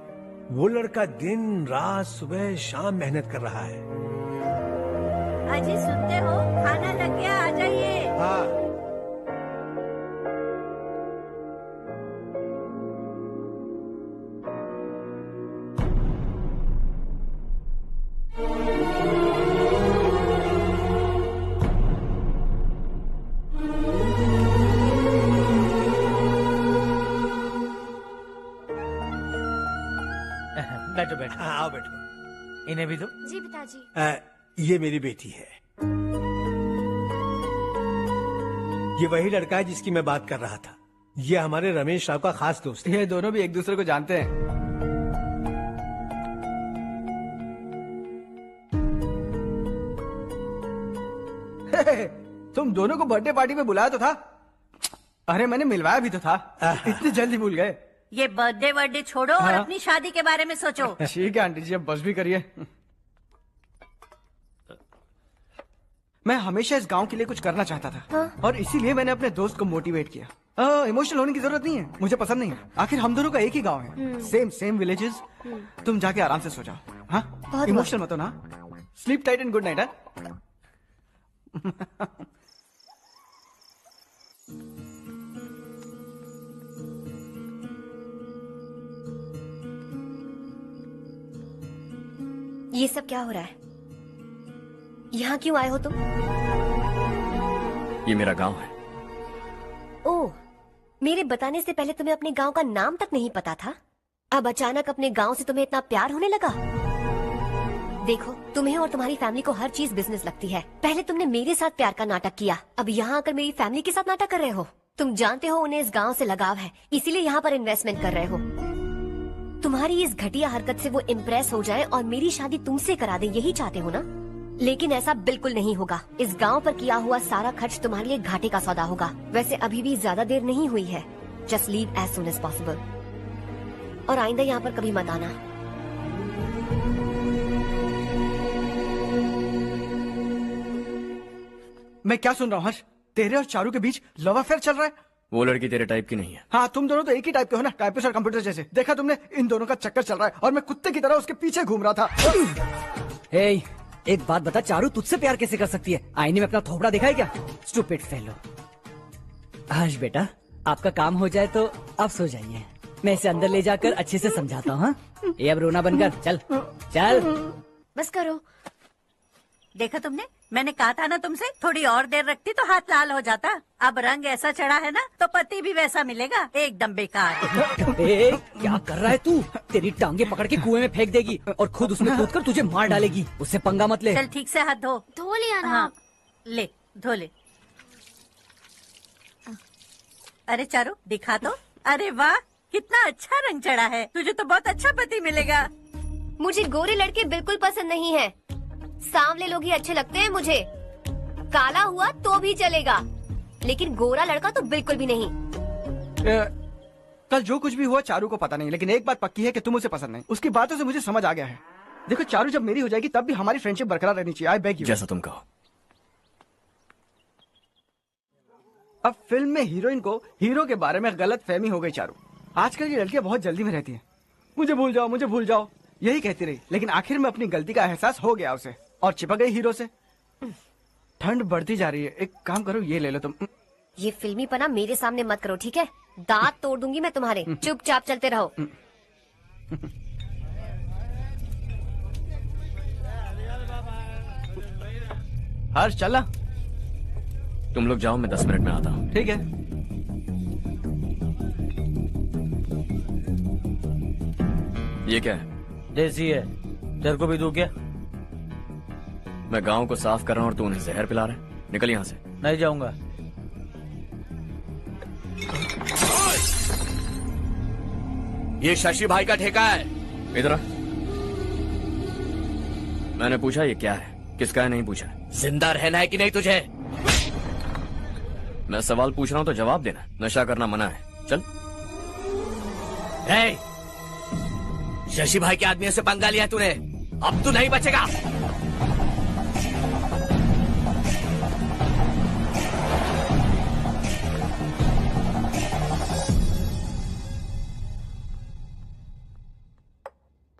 वो लड़का दिन रात सुबह शाम मेहनत कर रहा है। अजी सुनते हो, खाना लग गया, आ जाइए। हाँ। बैठो बैठो। हाँ, आओ बैठो। इन्हें भी दो। जी पिताजी। ये मेरी बेटी है। ये वही लड़का है जिसकी मैं बात कर रहा था। ये हमारे रमेश राव का खास दोस्त है। ये दोनों भी एक दूसरे को जानते हैं। तुम दोनों को बर्थडे पार्टी में बुलाया तो था। अरे मैंने मिलवाया भी तो था। इतनी जल्दी भूल गए। ये बर्थडे छोड़ो और अपनी शादी के बारे में सोचो। ठीक है आंटी जी, अब बस भी करिए। मैं हमेशा इस गांव के लिए कुछ करना चाहता था। और इसीलिए मैंने अपने दोस्त को मोटिवेट किया। इमोशनल होने की जरूरत नहीं है, मुझे पसंद नहीं है। आखिर हम दोनों का एक ही गांव है, सेम विलेजेस। तुम जाके आराम से सो जाओ। हाँ, इमोशनल मत हो ना। Sleep tight and good night. ये सब क्या हो रहा है? यहाँ क्यों आए हो तुम? ये मेरा गांव है। ओह, मेरे बताने से पहले तुम्हें अपने गांव का नाम तक नहीं पता था? अब अचानक अपने गांव से तुम्हें इतना प्यार होने लगा? देखो, तुम्हें और तुम्हारी फैमिली को हर चीज बिजनेस लगती है। पहले तुमने मेरे साथ प्यार का नाटक किया, अब यहाँ आकर मेरी फैमिली के साथ नाटक कर रहे हो। तुम जानते हो उन्हें इस गांव से लगाव है, इसीलिए यहाँ पर इन्वेस्टमेंट कर रहे हो। तुम्हारी इस घटिया हरकत से वो इम्प्रेस हो जाए और मेरी शादी तुमसे करा दे, यही चाहते हो ना? लेकिन ऐसा बिल्कुल नहीं होगा। इस गांव पर किया हुआ सारा खर्च तुम्हारे लिए घाटे का सौदा होगा। वैसे अभी भी ज्यादा देर नहीं हुई है। Just leave as soon as possible. और आइंदा यहाँ पर कभी मत आना। मैं क्या सुन रहा हूँ हर्ष? तेरे और चारू के बीच लव अफेयर चल रहा है? वो लड़की तेरे टाइप की नहीं है। हाँ, तुम दोनों तो एक ही टाइप के हो ना, टाइपिस्ट और कंप्यूटर जैसे। देखा तुमने, इन दोनों का चक्कर चल रहा है और मैं कुत्ते की तरह उसके पीछे घूम रहा था। एक बात बता, चारू तुझसे प्यार कैसे कर सकती है? आईने में अपना थोपड़ा देखा है क्या? Stupid fellow. हर्ष बेटा, आपका काम हो जाए तो आप सो जाइए। मैं इसे अंदर ले जाकर अच्छे से समझाता हूँ। ये अब रोना बनकर चल चल। बस करो। देखा तुमने, मैंने कहा था ना तुमसे, थोड़ी और देर रखती तो हाथ लाल हो जाता। अब रंग ऐसा चढ़ा है ना तो पति भी वैसा मिलेगा। एकदम बेकार। क्या कर रहा है तू? तेरी टांगे पकड़ के कुएं में फेंक देगी और खुद उसमें कूदकर तुझे मार डालेगी। उससे पंगा मत ले। चल ठीक से हाथ धो लिया ना? हाँ, ले धो ले। अरे चारू दिखा तो। अरे वाह, कितना अच्छा रंग चढ़ा है। तुझे तो बहुत अच्छा पति मिलेगा। मुझे गोरे लड़के बिल्कुल पसंद नहीं है। सांवले लोग ही अच्छे लगते हैं मुझे। काला हुआ तो भी चलेगा, लेकिन गोरा लड़का तो बिल्कुल भी नहीं। कल जो कुछ भी हुआ चारू को पता नहीं, लेकिन एक बात पक्की है कि तुम उसे पसंद नहीं। उसकी बातों से मुझे समझ आ गया है। देखो चारू जब मेरी हो जाएगी तब भी हमारी फ्रेंडशिप बरकरार रहनी चाहिए। I beg you. जैसा तुम कहो। अब फिल्म में हीरोइन को हीरो के बारे में गलत फहमी हो गई चारू। आजकल की लड़कियां बहुत जल्दी में रहती हैं। मुझे भूल जाओ, मुझे भूल जाओ, यही कहती रही। लेकिन आखिर में अपनी गलती का एहसास हो गया उसे और चिपक गई हीरो से। ठंड बढ़ती जा रही है, एक काम करो, ये ले लो तुम। ये फिल्मी पना मेरे सामने मत करो, ठीक है? दांत तोड़ दूंगी मैं तुम्हारे। चुपचाप चलते रहो। हर्ष चला। तुम लोग जाओ, मैं 10 मिनट में आता हूँ। ठीक है। ये क्या है? देसी है। तेरे को भी दूं क्या? मैं गांव को साफ कर रहा हूँ और तू उन्हें जहर पिला रहा है। निकल यहाँ से। नहीं जाऊंगा। ये शशि भाई का ठेका है। इधर आ। मैंने पूछा ये क्या है, किसका है नहीं पूछा। जिंदा रहना है कि नहीं तुझे? मैं सवाल पूछ रहा हूं तो जवाब देना। नशा करना मना है, चल। हे, शशि भाई के आदमियों से पंगा लिया तूने, अब तू नहीं बचेगा।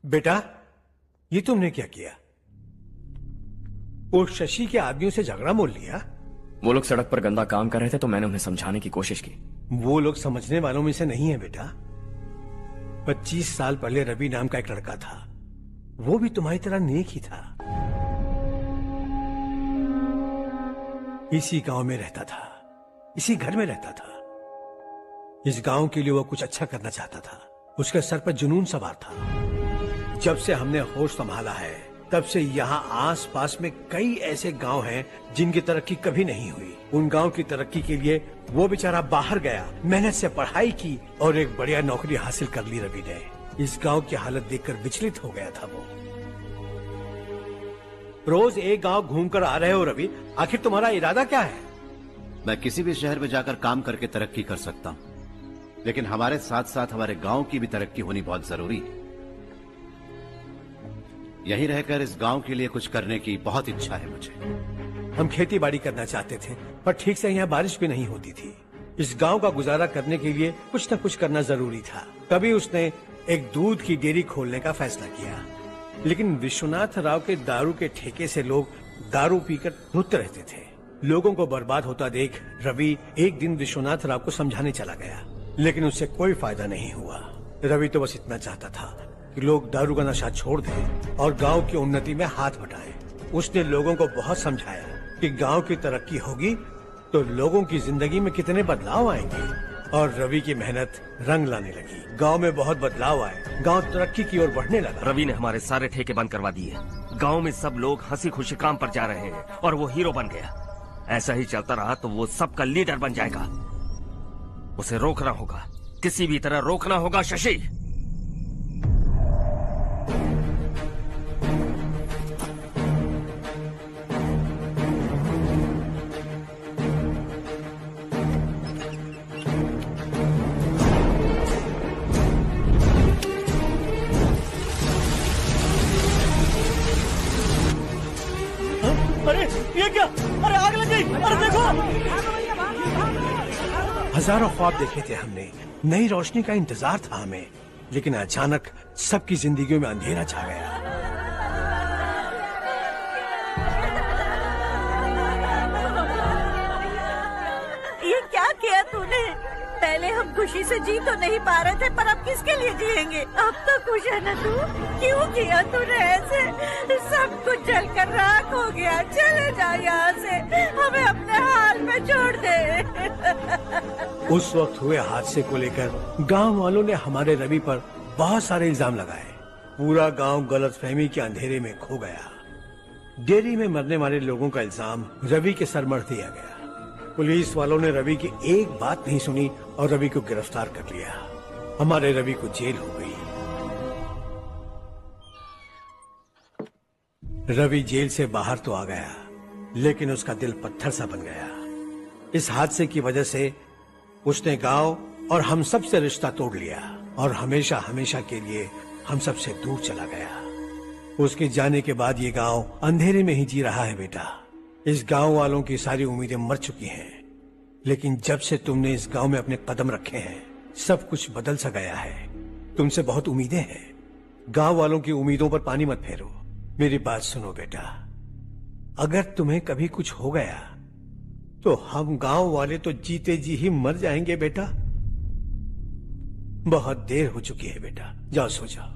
बेटा, ये तुमने क्या किया? वो शशि के आदमियों से झगड़ा मोल लिया? वो लोग सड़क पर गंदा काम कर रहे थे तो मैंने उन्हें समझाने की कोशिश की। वो लोग समझने वालों में से नहीं है बेटा। 25 साल पहले रवि नाम का एक लड़का था, वो भी तुम्हारी तरह नेक ही था। इसी गांव में रहता था, इसी घर में रहता था। इस गांव के लिए वो कुछ अच्छा करना चाहता था। उसके सर पर जुनून सवार था। जब से हमने होश संभाला है तब से यहाँ आस पास में कई ऐसे गांव हैं जिनकी तरक्की कभी नहीं हुई। उन गांव की तरक्की के लिए वो बेचारा बाहर गया, मेहनत से पढ़ाई की और एक बढ़िया नौकरी हासिल कर ली रवि ने। इस गांव की हालत देखकर विचलित हो गया था वो। रोज एक गांव घूमकर आ रहे हो रवि, आखिर तुम्हारा इरादा क्या है? मैं किसी भी शहर में जाकर काम करके तरक्की कर सकता हूँ, लेकिन हमारे साथ साथ हमारे गांव की भी तरक्की होनी बहुत जरूरी है। यहीं रहकर इस गांव के लिए कुछ करने की बहुत इच्छा है मुझे। हम खेती बाड़ी करना चाहते थे, पर ठीक से यहाँ बारिश भी नहीं होती थी। इस गांव का गुजारा करने के लिए कुछ न कुछ करना जरूरी था। तभी उसने एक दूध की डेयरी खोलने का फैसला किया। लेकिन विश्वनाथ राव के दारू के ठेके से लोग दारू पीकर धुत रहते थे। लोगों को बर्बाद होता देख रवि एक दिन विश्वनाथ राव को समझाने चला गया, लेकिन उससे कोई फायदा नहीं हुआ। रवि तो बस इतना चाहता था कि लोग दारू का नशा छोड़ दें और गांव की उन्नति में हाथ बटाएं। उसने लोगों को बहुत समझाया कि गांव की तरक्की होगी तो लोगों की जिंदगी में कितने बदलाव आएंगे, और रवि की मेहनत रंग लाने लगी। गांव में बहुत बदलाव आए, गांव तरक्की की ओर बढ़ने लगा। रवि ने हमारे सारे ठेके बंद करवा दिए। गांव में सब लोग हंसी खुशी काम पर जा रहे हैं और वो हीरो बन गया। ऐसा ही चलता रहा तो वो सबका लीडर बन जाएगा। उसे रोकना होगा, किसी भी तरह रोकना होगा शशि। अरे ये क्या? अरे आग लग गई! अरे देखो! हजारों ख्वाब देखे थे हमने, नई रोशनी का इंतजार था हमें, लेकिन अचानक सबकी जिंदगियों में अंधेरा छा गया। ये क्या किया तूने? पहले हम खुशी से जी तो नहीं पा रहे थे, पर अब किसके लिए जिएंगे? अब तो खुश है ना तू? क्यों किया तूने ऐसे? सब कुछ जलकर राख हो गया। चले जा यहाँ से, हमें अपने हाल में छोड़ दे। उस वक्त हुए हादसे को लेकर गांव वालों ने हमारे रवि पर बहुत सारे इल्जाम लगाए। पूरा गांव गलतफहमी के अंधेरे में खो गया। डेयरी में मरने वाले लोगों का इल्जाम रवि के सर मढ़ दिया गया। पुलिस वालों ने रवि की एक बात नहीं सुनी और रवि को गिरफ्तार कर लिया। हमारे रवि को जेल हो गई। रवि जेल से बाहर तो आ गया, लेकिन उसका दिल पत्थर सा बन गया। इस हादसे की वजह से उसने गांव और हम सब से रिश्ता तोड़ लिया और हमेशा हमेशा के लिए हम सब से दूर चला गया। उसके जाने के बाद ये गांव अंधेरे में ही जी रहा है बेटा। इस गांव वालों की सारी उम्मीदें मर चुकी हैं, लेकिन जब से तुमने इस गांव में अपने कदम रखे हैं सब कुछ बदल सा गया है। तुमसे बहुत उम्मीदें हैं। गांव वालों की उम्मीदों पर पानी मत फेरो। मेरी बात सुनो बेटा, अगर तुम्हें कभी कुछ हो गया तो हम गांव वाले तो जीते जी ही मर जाएंगे बेटा। बहुत देर हो चुकी है बेटा, जाओ सो जाओ।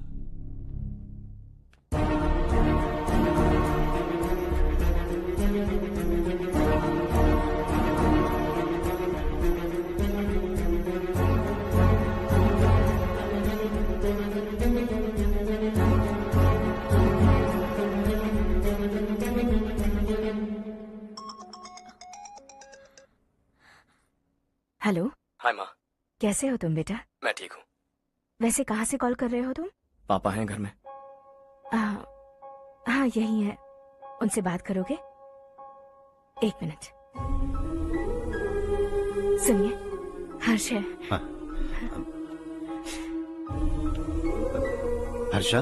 कैसे हो तुम बेटा? मैं ठीक हूँ। वैसे कहाँ से कॉल कर रहे हो तुम? पापा हैं घर में? हाँ यही है। उनसे बात करोगे? एक मिनट। सुनिए, हर्ष है। हाँ। हर्षा,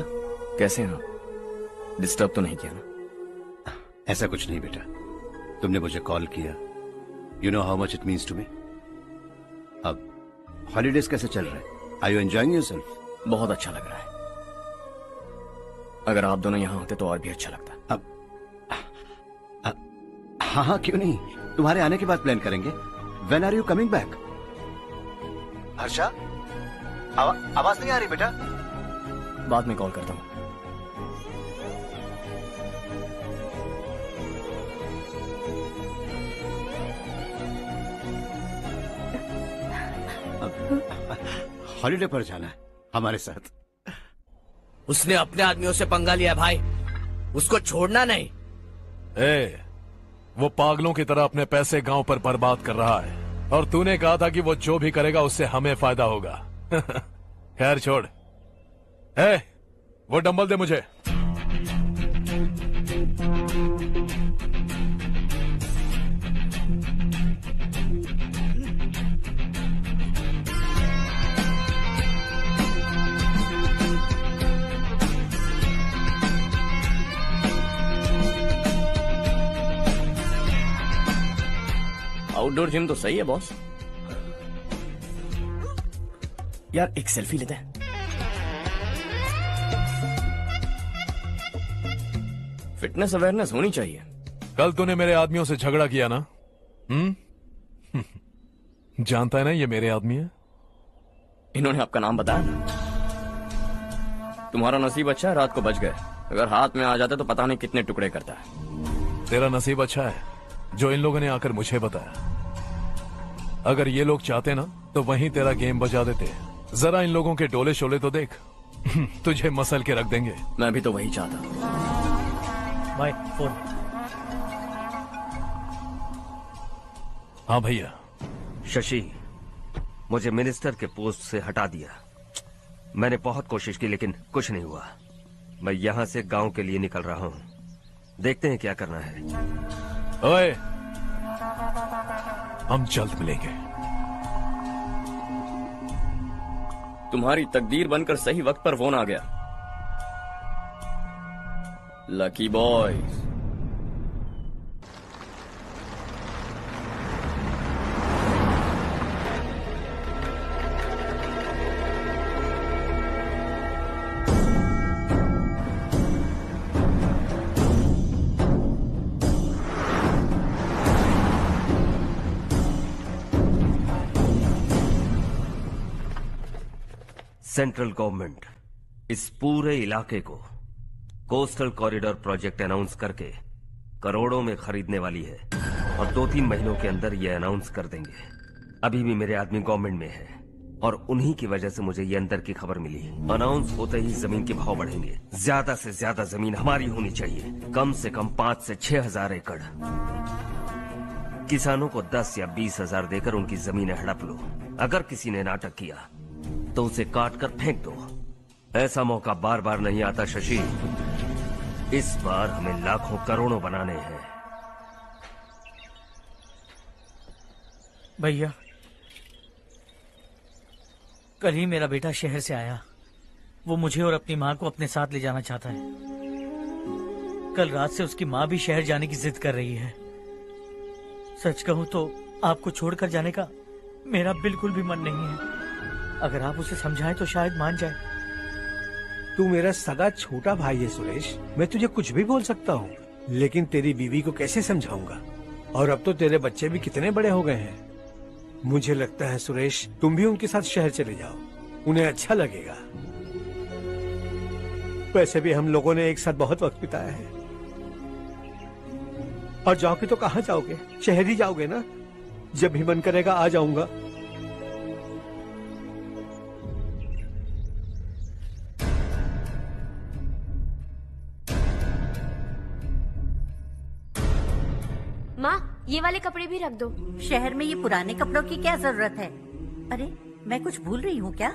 कैसे हैं आप? डिस्टर्ब तो नहीं किया ना? ऐसा कुछ नहीं बेटा, तुमने मुझे कॉल किया। You know how much it means to me. अब हॉलीडेज कैसे चल रहे हैं? Are you enjoying yourself? बहुत अच्छा लग रहा है। अगर आप दोनों यहाँ होते तो और भी अच्छा लगता। अब हाँ, क्यों नहीं, तुम्हारे आने के बाद प्लान करेंगे। When are you coming back? Harsha, आवाज नहीं आ रही बेटा। बाद में कॉल करता हूँ। हॉलीडे पर जाना है हमारे साथ। उसने अपने आदमियों से पंगा लिया भाई, उसको छोड़ना नहीं। वो पागलों की तरह अपने पैसे गांव पर बर्बाद कर रहा है, और तूने कहा था कि वो जो भी करेगा उससे हमें फायदा होगा। खैर छोड़। वो डंबल दे मुझे। आउटडोर जिम तो सही है बॉस। यार एक सेल्फी लेते हैं। फिटनेस अवेयरनेस होनी चाहिए। कल तूने मेरे आदमियों से झगड़ा किया ना? जानता है ना ये मेरे आदमी है। इन्होंने आपका नाम बताया? तुम्हारा नसीब अच्छा है रात को बच गए, अगर हाथ में आ जाते तो पता नहीं कितने टुकड़े करता है। तेरा नसीब अच्छा है जो इन लोगों ने आकर मुझे बताया। अगर ये लोग चाहते ना तो वहीं तेरा गेम बजा देते। जरा इन लोगों के डोले शोले तो देख। तुझे मसल के रख देंगे। मैं भी तो वही चाहता। Bye phone. हाँ भैया। शशि, मुझे मिनिस्टर के पोस्ट से हटा दिया। मैंने बहुत कोशिश की लेकिन कुछ नहीं हुआ। मैं यहाँ से गांव के लिए निकल रहा हूँ। देखते हैं क्या करना है। ओए, हम जल्द मिलेंगे। तुम्हारी तकदीर बनकर सही वक्त पर फोन आ गया। Lucky boys. सेंट्रल गवर्नमेंट इस पूरे इलाके को कोस्टल कॉरिडोर प्रोजेक्ट अनाउंस करके करोड़ों में खरीदने वाली है और 2-3 महीनों के अंदर ये अनाउंस कर देंगे। अभी भी मेरे आदमी गवर्नमेंट में है और उन्हीं की वजह से मुझे ये अंदर की खबर मिली। अनाउंस होते ही जमीन के भाव बढ़ेंगे। ज्यादा से ज्यादा जमीन हमारी होनी चाहिए, कम से कम 5 से 6 हजार एकड़। किसानों को 10 या 20 हजार देकर उनकी जमीनें हड़प लो। अगर किसी ने नाटक किया तो उसे काट कर फेंक दो। ऐसा मौका बार बार नहीं आता शशि। इस बार हमें लाखों करोड़ों बनाने हैं। भैया, कल ही मेरा बेटा शहर से आया। वो मुझे और अपनी माँ को अपने साथ ले जाना चाहता है। कल रात से उसकी माँ भी शहर जाने की जिद कर रही है। सच कहूँ तो आपको छोड़कर जाने का मेरा बिल्कुल भी मन नहीं है। अगर आप उसे समझाएं तो शायद मान जाए। तू मेरा सगा छोटा भाई है सुरेश, मैं तुझे कुछ भी बोल सकता हूँ, लेकिन तेरी बीवी को कैसे समझाऊंगा? और अब तो तेरे बच्चे भी कितने बड़े हो गए हैं। मुझे लगता है सुरेश, तुम भी उनके साथ शहर चले जाओ, उन्हें अच्छा लगेगा। वैसे भी हम लोगों ने एक साथ बहुत वक्त बिताया है। और जाओगे तो कहाँ जाओगे? शहर ही जाओगे ना? जब भी मन करेगा आ जाऊंगा। माँ, ये वाले कपड़े भी रख दो। शहर में ये पुराने कपड़ों की क्या जरूरत है? अरे मैं कुछ भूल रही हूँ क्या?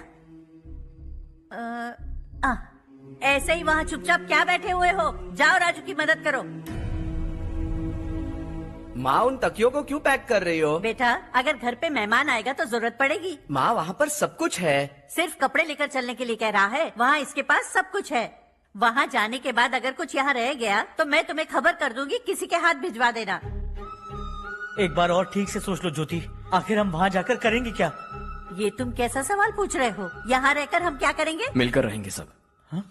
ऐसे ही वहाँ चुपचाप क्या बैठे हुए हो? जाओ राजू की मदद करो। माँ उन तकियों को क्यों पैक कर रही हो? बेटा, अगर घर पे मेहमान आएगा तो जरूरत पड़ेगी। माँ वहाँ पर सब कुछ है। सिर्फ कपड़े लेकर चलने के लिए कह रहा है? वहाँ इसके पास सब कुछ है। वहाँ जाने के बाद अगर कुछ यहाँ रह गया तो मैं तुम्हें खबर कर दूंगी, किसी के हाथ भिजवा देना। एक बार और ठीक से सोच लो ज्योति, आखिर हम वहाँ जाकर करेंगे क्या? ये तुम कैसा सवाल पूछ रहे हो? यहाँ रहकर हम क्या करेंगे? मिलकर रहेंगे सब। हाँ?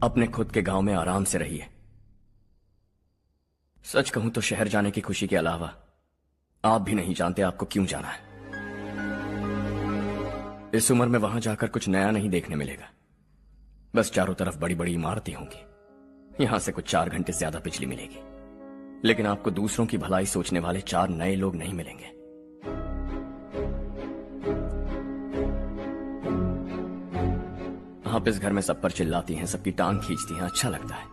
अपने खुद के गांव में आराम से रहिए। सच कहूं तो शहर जाने की खुशी के अलावा आप भी नहीं जानते आपको क्यों जाना है। इस उम्र में वहां जाकर कुछ नया नहीं देखने मिलेगा। बस चारों तरफ बड़ी बड़ी इमारतें होंगी, यहां से कुछ 4 घंटे ज्यादा बिजली मिलेगी, लेकिन आपको दूसरों की भलाई सोचने वाले 4 नए लोग नहीं मिलेंगे। आप इस घर में सब पर चिल्लाती हैं, सबकी टांग खींचती हैं, अच्छा लगता है।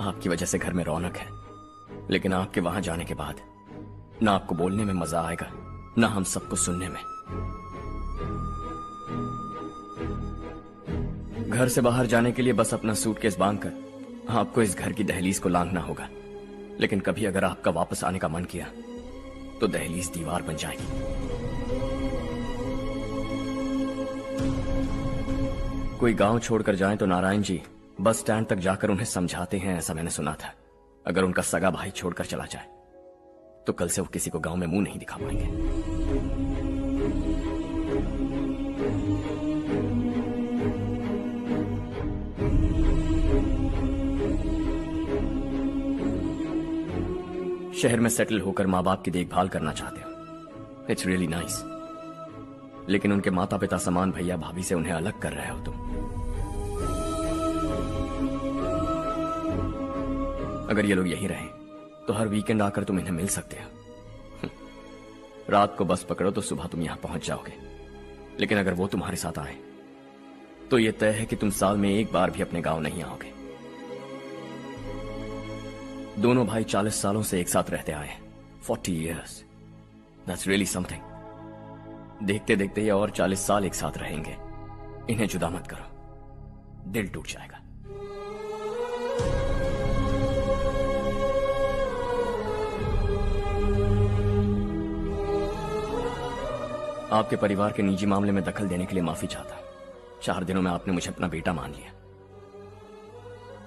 आपकी वजह से घर में रौनक है, लेकिन आपके वहां जाने के बाद ना आपको बोलने में मजा आएगा, ना हम सबको सुनने में। घर से बाहर जाने के लिए बस अपना सूटकेस बांधकर आपको इस घर की दहलीज को लांघना होगा, लेकिन कभी अगर आपका वापस आने का मन किया तो दहलीज दीवार बन जाएगी। कोई गांव छोड़कर जाएं तो नारायण जी बस स्टैंड तक जाकर उन्हें समझाते हैं, ऐसा मैंने सुना था। अगर उनका सगा भाई छोड़कर चला जाए तो कल से वो किसी को गांव में मुंह नहीं दिखा पाएंगे। शहर में सेटल होकर माँ बाप की देखभाल करना चाहते हो, इट्स रियली नाइस, लेकिन उनके माता पिता समान भैया भाभी से उन्हें अलग कर रहे हो तुम। अगर ये लोग यहीं रहें तो हर वीकेंड आकर तुम इन्हें मिल सकते हो। रात को बस पकड़ो तो सुबह तुम यहां पहुंच जाओगे, लेकिन अगर वो तुम्हारे साथ आए तो ये तय है कि तुम साल में एक बार भी अपने गांव नहीं आओगे। दोनों भाई 40 सालों से एक साथ रहते आए, 40 years, that's really something। देखते देखते ये और 40 साल एक साथ रहेंगे। इन्हें जुदा मत करो, दिल टूट जाएगा। आपके परिवार के निजी मामले में दखल देने के लिए माफी चाहता। 4 दिनों में आपने मुझे अपना बेटा मान लिया।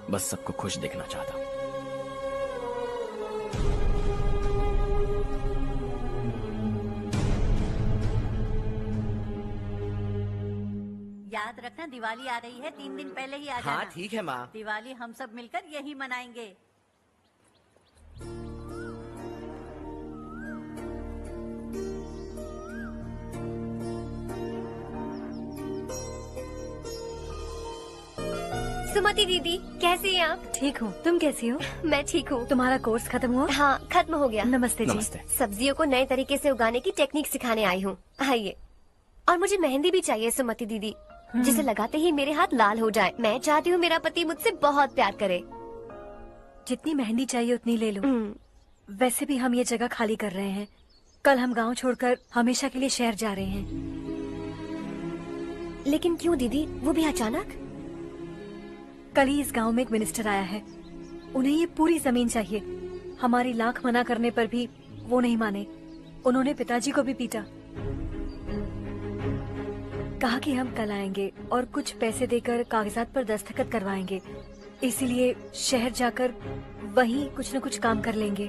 बस सबको खुश देखना चाहता। याद रखना, दिवाली आ रही है, 3 दिन पहले ही आ जाना। हाँ ठीक है माँ। दिवाली हम सब मिलकर यही मनाएंगे। सुमति दीदी, कैसी हैं आप? ठीक हूँ, तुम कैसी हो? मैं ठीक हूँ। तुम्हारा कोर्स खत्म हुआ? हाँ, खत्म हो गया। नमस्ते जी। नमस्ते। सब्जियों को नए तरीके से उगाने की टेक्निक सिखाने आई हूँ। आइए। और मुझे मेहंदी भी चाहिए सुमति दीदी, जिसे लगाते ही मेरे हाथ लाल हो जाए। मैं चाहती हूँ मेरा पति मुझसे बहुत प्यार करे। जितनी मेहंदी चाहिए उतनी ले लो। वैसे भी हम ये जगह खाली कर रहे हैं। कल हम गांव छोड़कर हमेशा के लिए शहर जा रहे हैं। लेकिन क्यों दीदी, वो भी अचानक? कल ही इस गांव में एक मिनिस्टर आया है, उन्हें ये पूरी जमीन चाहिए। हमारी लाख मना करने पर भी वो नहीं माने। उन्होंने पिताजी को भी पीटा। कहा कि हम कल आएंगे और कुछ पैसे देकर कागजात पर दस्तखत करवाएंगे। इसीलिए शहर जाकर वहीं कुछ न कुछ काम कर लेंगे।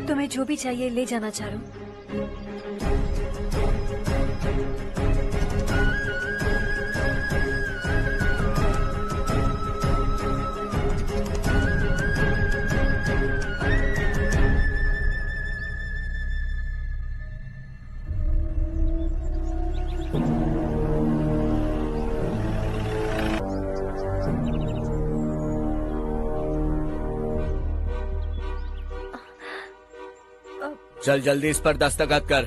तुम्हें जो भी चाहिए ले जाना चारू। चल जल्दी इस पर दस्तखत कर।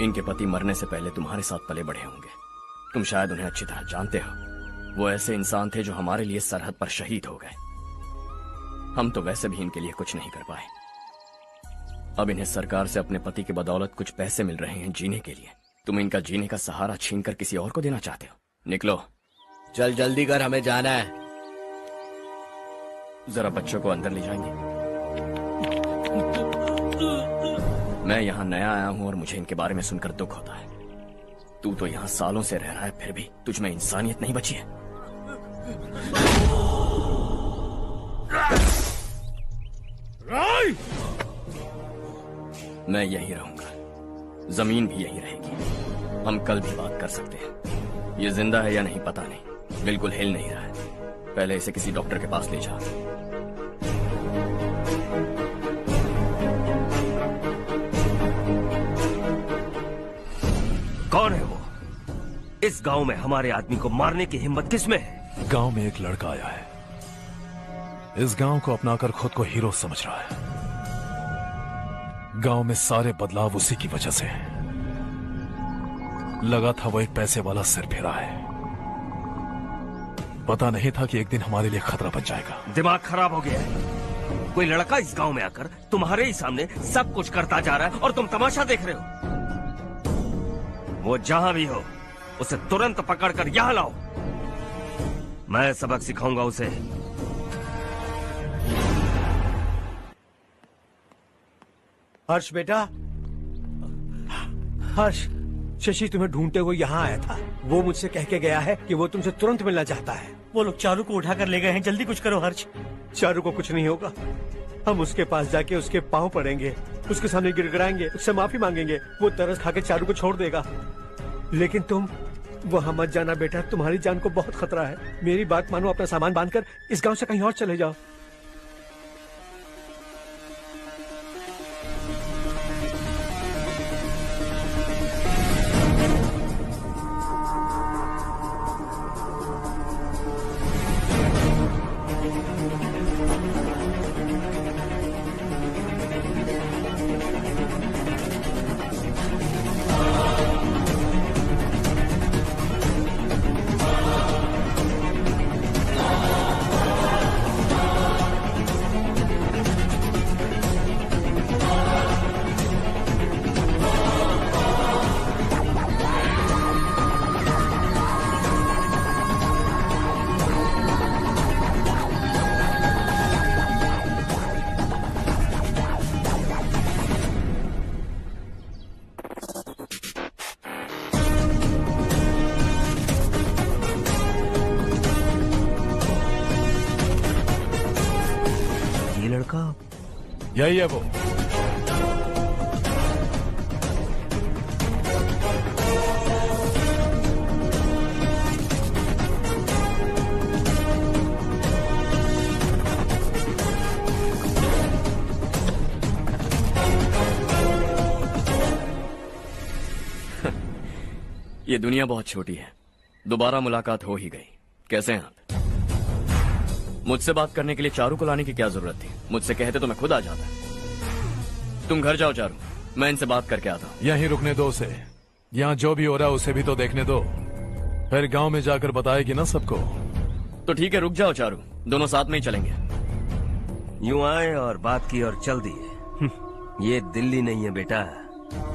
इनके पति मरने से पहले तुम्हारे साथ पले बढ़े होंगे। तुम शायद उन्हें अच्छी तरह जानते हो। वो ऐसे इंसान थे जो हमारे लिए सरहद पर शहीद हो गए। हम तो वैसे भी इनके लिए कुछ नहीं कर पाए। अब इन्हें सरकार से अपने पति की बदौलत कुछ पैसे मिल रहे हैं जीने के लिए। तुम इनका जीने का सहारा छीनकर किसी और को देना चाहते हो? निकलो। चल जल्दी कर, हमें जाना है। जरा बच्चों को अंदर ले जाएंगे? मैं यहाँ नया आया हूँ और मुझे इनके बारे में सुनकर दुख होता है। तू तो यहाँ सालों से रह रहा है, फिर भी तुझ में इंसानियत नहीं बची है। मैं यहीं रहूंगा, जमीन भी यहीं रहेगी। हम कल भी बात कर सकते हैं। ये जिंदा है या नहीं पता नहीं, बिल्कुल हिल नहीं रहा है। पहले इसे किसी डॉक्टर के पास ले जा। कौन है वो? इस गांव में हमारे आदमी को मारने की हिम्मत किसमें है? गांव में एक लड़का आया है, इस गांव को अपनाकर खुद को हीरो समझ रहा है। गांव में सारे बदलाव उसी की वजह से हैं। लगा था वो एक पैसे वाला सिर फेरा है, पता नहीं था कि एक दिन हमारे लिए खतरा बन जाएगा। दिमाग खराब हो गया है। कोई लड़का इस गांव में आकर तुम्हारे ही सामने सब कुछ करता जा रहा है और तुम तमाशा देख रहे हो। वो जहां भी हो उसे तुरंत पकड़कर यहां लाओ। मैं सबक सिखाऊंगा उसे। हर्ष बेटा, हर्ष, शशि तुम्हें ढूंढते हुए यहाँ आया था। वो मुझसे कह के गया है कि वो तुमसे तुरंत मिलना चाहता है। वो लोग चारू को उठाकर ले गए हैं, जल्दी कुछ करो हर्ष। चारू को कुछ नहीं होगा। हम उसके पास जाके उसके पांव पड़ेंगे, उसके सामने गिड़गिड़ाएंगे, उससे माफी मांगेंगे। वो तरस खा के चारू को छोड़ देगा। लेकिन तुम वहां मत जाना बेटा, तुम्हारी जान को बहुत खतरा है। मेरी बात मानो, अपना सामान बांधकर इस गांव से कहीं और चले जाओ। यही है वो। ये दुनिया बहुत छोटी है। दोबारा मुलाकात हो ही गई। कैसे हैं आप? मुझसे बात करने के लिए चारू को लाने की क्या जरूरत थी? मुझसे कहते तो मैं खुद आ जाता। तुम घर जाओ चारू, मैं इनसे बात करके आता हूँ। यहीं रुकने दो उसे। यहाँ जो भी हो रहा है उसे भी तो देखने दो, फिर गांव में जाकर बताएगी ना सबको। तो ठीक है, रुक जाओ चारू, दोनों साथ में ही चलेंगे। यूं आए और बात की और चल दिए। ये दिल्ली नहीं है बेटा,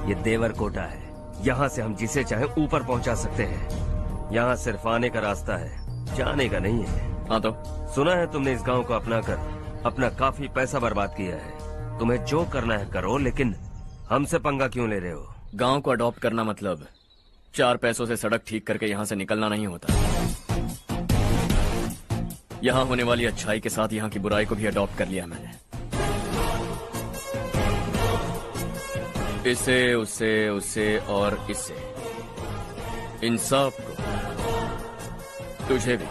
ये देवरकोटा है। यहाँ से हम जिसे चाहे ऊपर पहुँचा सकते हैं। यहाँ सिर्फ आने का रास्ता है, जाने का नहीं है। हाँ तो सुना है तुमने इस गांव को अपनाकर अपना काफी पैसा बर्बाद किया है। तुम्हें जो करना है करो, लेकिन हमसे पंगा क्यों ले रहे हो? गांव को अडॉप्ट करना मतलब 4 पैसों से सड़क ठीक करके यहाँ से निकलना नहीं होता। यहाँ होने वाली अच्छाई के साथ यहाँ की बुराई को भी अडॉप्ट कर लिया मैंने। इसे, उसे, उसे और इससे, इन सब को, तुझे भी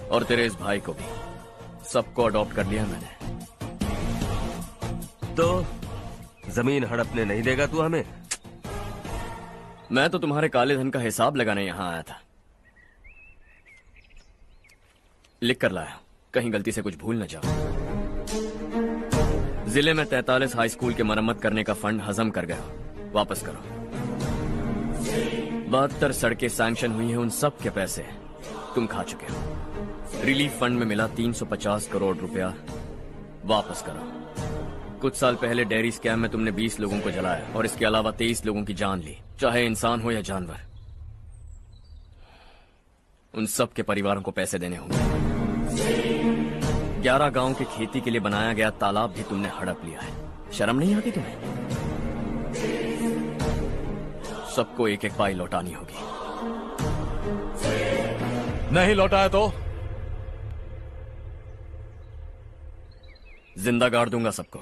और तेरे इस भाई को भी, सबको अडॉप्ट कर लिया मैंने। तो जमीन हड़पने नहीं देगा तू हमें? मैं तो तुम्हारे काले धन का हिसाब लगाने यहाँ आया था। लिख कर लाया, कहीं गलती से कुछ भूल न जाओ। जिले में 43 हाई स्कूल के मरम्मत करने का फंड हजम कर गया, वापस करो। 72 सड़कें सैंक्शन हुई हैं, उन सब के पैसे तुम खा चुके हो। रिलीफ फंड में मिला 350 करोड़ रुपया, वापस करो। कुछ साल पहले डेयरी स्कैम में तुमने 20 लोगों को जलाया और इसके अलावा 23 लोगों की जान ली, चाहे इंसान हो या जानवर। उन सब के परिवारों को पैसे देने होंगे। 11 गांव के खेती के लिए बनाया गया तालाब भी तुमने हड़प लिया है। शर्म नहीं आती तुम्हें? सबको एक एक पाई लौटानी होगी। नहीं लौटाया तो जिंदा गाड़ दूंगा सबको।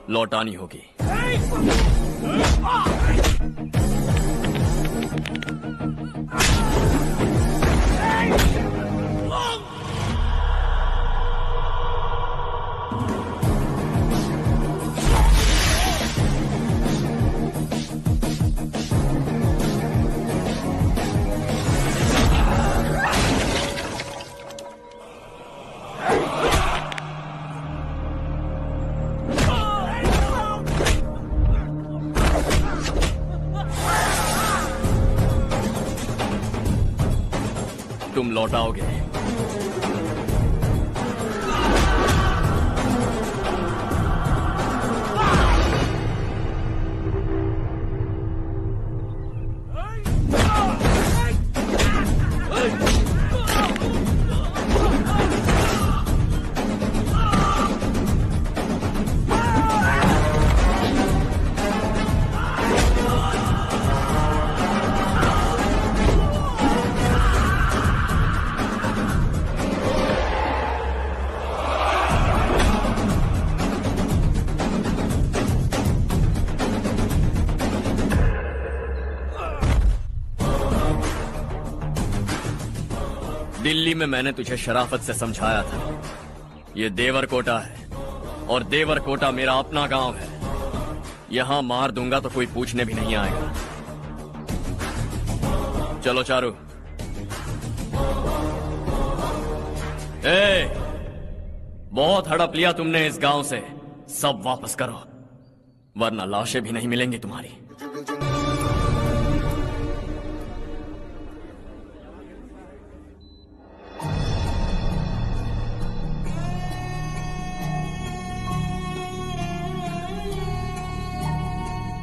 लौटानी होगी। तुम लौटाओगे। दिल्ली में मैंने तुझे शराफत से समझाया था, ये देवरकोटा है और देवरकोटा मेरा अपना गांव है। यहां मार दूंगा तो कोई पूछने भी नहीं आएगा। चलो चारू। बहुत हड़प लिया तुमने इस गांव से, सब वापस करो वरना लाशें भी नहीं मिलेंगी तुम्हारी।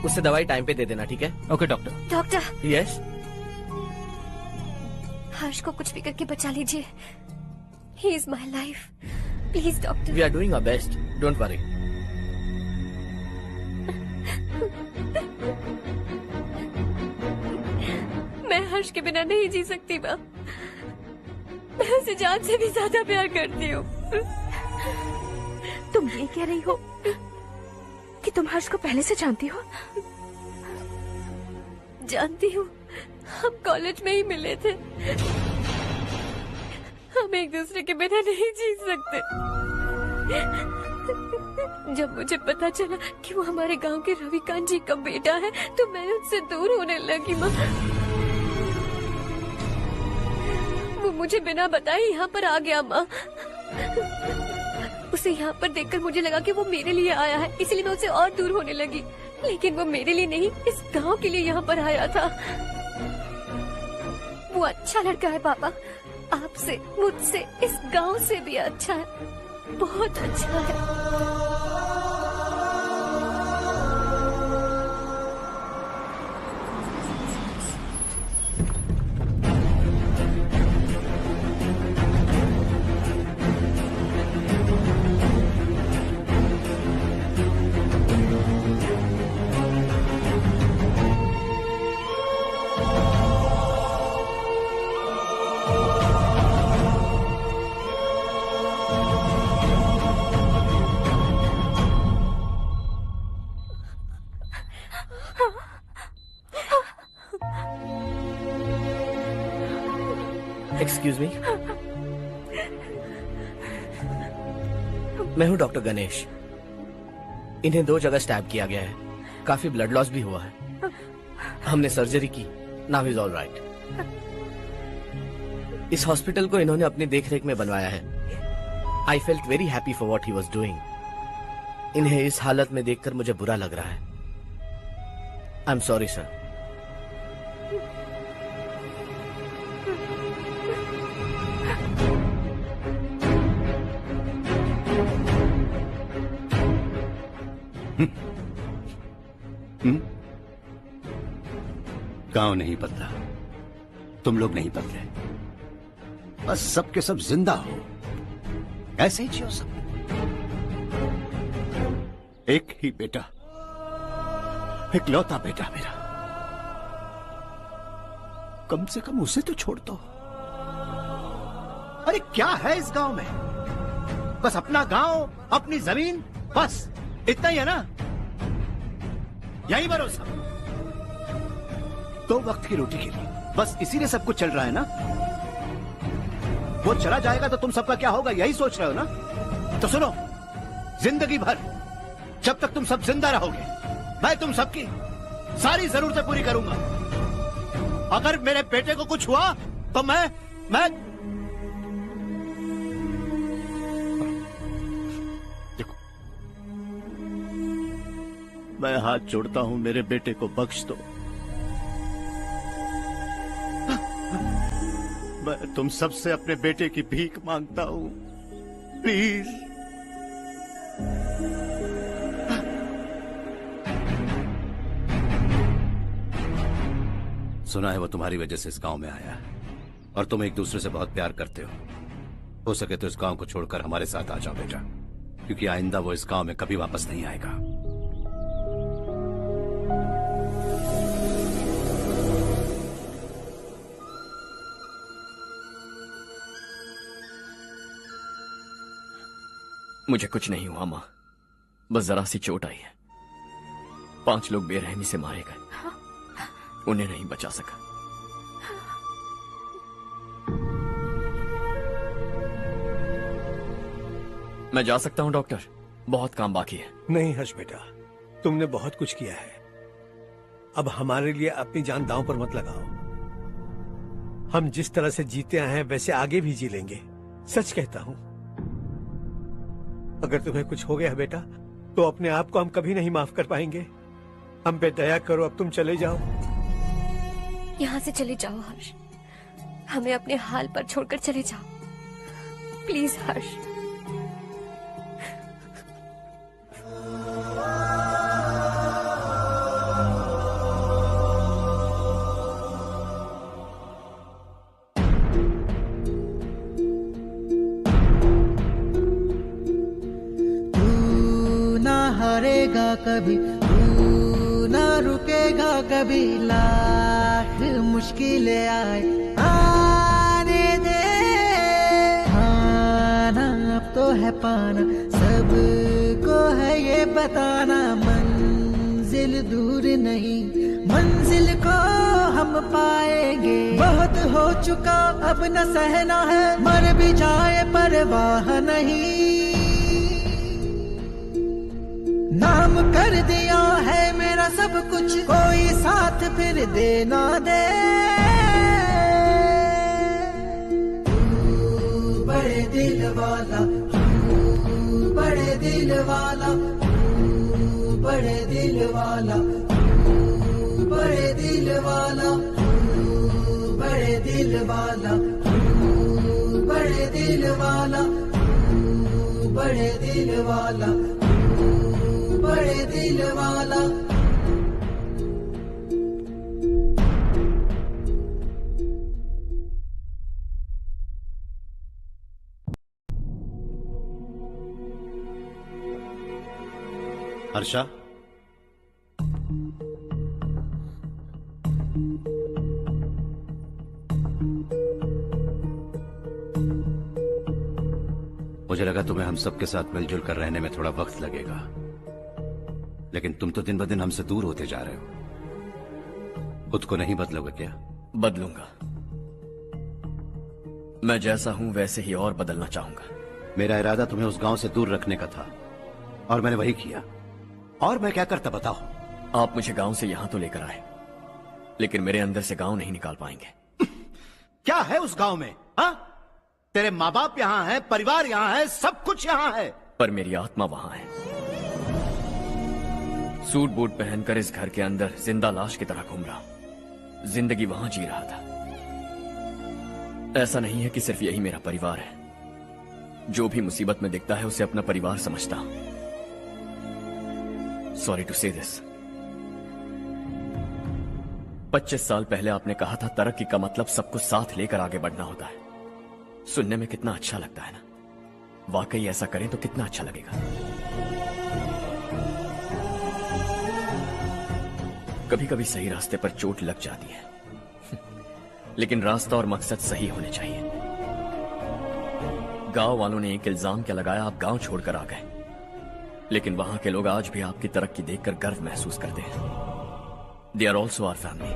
उससे दवाई टाइम पे दे देना, ठीक है? Okay doctor. Doctor. Yes. Harsh को कुछ भी करके बचा लीजिए। He is my life, please doctor. We are doing our best, don't worry. मैं हर्ष के बिना नहीं जी सकती माँ। मैं उसे जान से भी ज्यादा प्यार करती हूँ। तुम ये कह रही हो कि तुम हर्ष को पहले से जानती हो? जानती हूँ, हम कॉलेज में ही मिले थे। हम एक दूसरे के बिना नहीं जी सकते। जब मुझे पता चला कि वो हमारे गांव के रविकांत जी का बेटा है तो मैं उनसे दूर होने लगी माँ। वो मुझे बिना बताए यहाँ पर आ गया माँ। उसे यहाँ पर देखकर मुझे लगा कि वो मेरे लिए आया है, इसलिए मैं उससे और दूर होने लगी। लेकिन वो मेरे लिए नहीं, इस गांव के लिए यहाँ पर आया था। वो अच्छा लड़का है पापा, आपसे, मुझसे, इस गांव से भी अच्छा है, बहुत अच्छा है। एक्सक्यूज मी, मैं हूं डॉक्टर गणेश। इन्हें 2 जगह स्टैब किया गया है, काफी ब्लड लॉस भी हुआ है। हमने सर्जरी की, नाउ इज ऑल राइट। इस हॉस्पिटल को इन्होंने अपनी देखरेख में बनवाया है। I felt very happy for what he was doing. इन्हें इस हालत में देखकर मुझे बुरा लग रहा है। I am sorry sir. गांव नहीं बदला, तुम लोग नहीं बदले, बस सबके सब जिंदा हो, ऐसे ही जियो सब। एक ही बेटा, इकलौता बेटा मेरा, कम से कम उसे तो छोड़ दो। अरे क्या है इस गांव में? बस अपना गांव, अपनी जमीन, बस इतना ही है ना? यही भरोसा, 2 वक्त की रोटी के लिए, बस इसीलिए सब कुछ चल रहा है ना? वो चला जाएगा तो तुम सबका क्या होगा, यही सोच रहे हो ना? तो सुनो, जिंदगी भर जब तक तुम सब जिंदा रहोगे, मैं तुम सबकी सारी जरूरतें पूरी करूंगा। अगर मेरे बेटे को कुछ हुआ तो मैं देखो, मैं हाथ जोड़ता हूं, मेरे बेटे को बख्श दो। मैं तुम सबसे अपने बेटे की भीख मांगता हूं, प्लीज। सुना है वो तुम्हारी वजह से इस गांव में आया है और तुम एक दूसरे से बहुत प्यार करते हो सके तो इस गांव को छोड़कर हमारे साथ आ जाओ बेटा, क्योंकि आइंदा वो इस गांव में कभी वापस नहीं आएगा। मुझे कुछ नहीं हुआ माँ, बस जरा सी चोट आई है। 5 लोग बेरहमी से मारे गए, उन्हें नहीं बचा सका। मैं जा सकता हूं डॉक्टर, बहुत काम बाकी है। नहीं हर्ष बेटा, तुमने बहुत कुछ किया है, अब हमारे लिए अपनी जान दांव पर मत लगाओ। हम जिस तरह से जीते आए हैं वैसे आगे भी जी लेंगे, सच कहता हूं। अगर तुम्हें कुछ हो गया बेटा तो अपने आप को हम कभी नहीं माफ कर पाएंगे। हम पे दया करो, अब तुम चले जाओ। यहाँ से चले जाओ हर्ष, हमें अपने हाल पर छोड़कर चले जाओ, प्लीज हर्ष। हारेगा कभी, तू ना रुकेगा कभी, लाख मुश्किलें आए आने दे। खाना अब तो है पाना, सबको है ये बताना, मंजिल दूर नहीं, मंजिल को हम पाएंगे। बहुत हो चुका अब न सहना है, मर भी जाए परवाह नहीं। नाम कर दिया है मेरा सब कुछ, कोई साथ फिर देना दे। तू बड़े दिल वाला, तू बड़े दिल वाला, तू बड़े दिल वाला, तू बड़े दिल वाला, तू बड़े दिल वाला, तू बड़े दिल वाला, तू बड़े दिल वाला, बड़े दिल वाला। हर्षा, मुझे लगा तुम्हें हम सबके साथ मिलजुल कर रहने में थोड़ा वक्त लगेगा, लेकिन तुम तो दिन ब दिन हमसे दूर होते जा रहे हो। खुद को नहीं बदलोगे क्या? बदलूंगा, मैं जैसा हूं वैसे ही और बदलना चाहूंगा। मेरा इरादा तुम्हें उस गांव से दूर रखने का था और मैंने वही किया। और मैं क्या करता बताओ? आप मुझे गांव से यहां तो लेकर आए, लेकिन मेरे अंदर से गांव नहीं निकाल पाएंगे। क्या है उस गांव में? हाँ, तेरे माँ बाप यहाँ है, परिवार यहाँ है, सब कुछ यहाँ है, पर मेरी आत्मा वहां है। सूट बूट पहनकर इस घर के अंदर जिंदा लाश की तरह घूम रहा हूं। जिंदगी वहां जी रहा था। ऐसा नहीं है कि सिर्फ यही मेरा परिवार है। जो भी मुसीबत में दिखता है उसे अपना परिवार समझता हूं। सॉरी टू से दिस। 25 साल पहले आपने कहा था तरक्की का मतलब सबको साथ लेकर आगे बढ़ना होता है। सुनने में कितना अच्छा लगता है ना? वाकई ऐसा करें तो कितना अच्छा लगेगा। कभी कभी सही रास्ते पर चोट लग जाती है, लेकिन रास्ता और मकसद सही होने चाहिए। गांव वालों ने एक इल्जाम क्या लगाया, आप गांव छोड़कर आ गए, लेकिन वहां के लोग आज भी आपकी तरक्की देखकर गर्व महसूस करते हैं। They are also our family.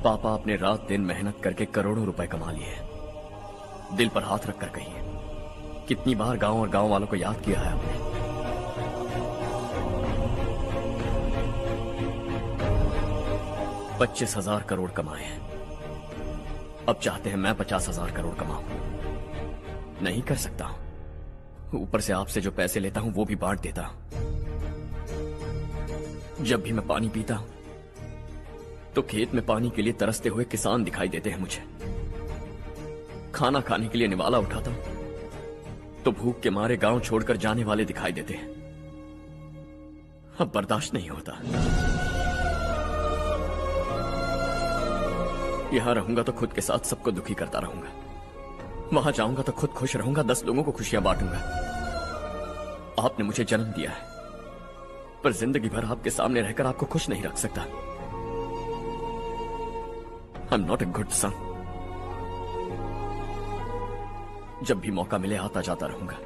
पापा आपने रात दिन मेहनत करके करोड़ों रुपए कमा लिए हैं। दिल पर हाथ रखकर कहिए, कितनी बार गांव और गांव वालों को याद किया है आपने? $25,000 करोड़ कमाए हैं। अब चाहते हैं मैं 50,000 करोड़ कमाऊं। नहीं कर सकता हूं। ऊपर से आपसे जो पैसे लेता हूं वो भी बांट देता हूं। जब भी मैं पानी पीता हूं तो खेत में पानी के लिए तरसते हुए किसान दिखाई देते हैं मुझे। खाना खाने के लिए निवाला उठाता हूं तो भूख के मारे गांव छोड़कर जाने वाले दिखाई देते हैं। अब बर्दाश्त नहीं होता। यहां रहूंगा तो खुद के साथ सबको दुखी करता रहूंगा। वहां जाऊंगा तो खुद खुश रहूंगा, 10 लोगों को खुशियां बांटूंगा। आपने मुझे जन्म दिया है, पर जिंदगी भर आपके सामने रहकर आपको खुश नहीं रख सकता। I am not a good son. जब भी मौका मिले आता जाता रहूंगा।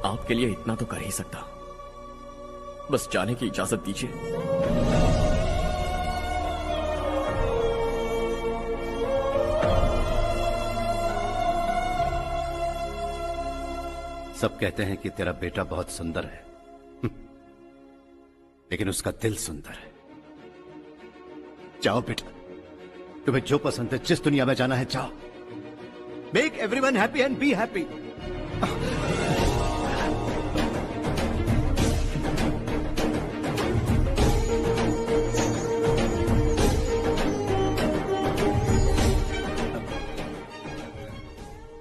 आपके लिए इतना तो कर ही सकता हूं। बस जाने की इजाजत दीजिए। सब कहते हैं कि तेरा बेटा बहुत सुंदर है, लेकिन उसका दिल सुंदर है। जाओ बेटा, तुम्हें जो पसंद है, जिस दुनिया में जाना है जाओ। Make everyone happy and be happy.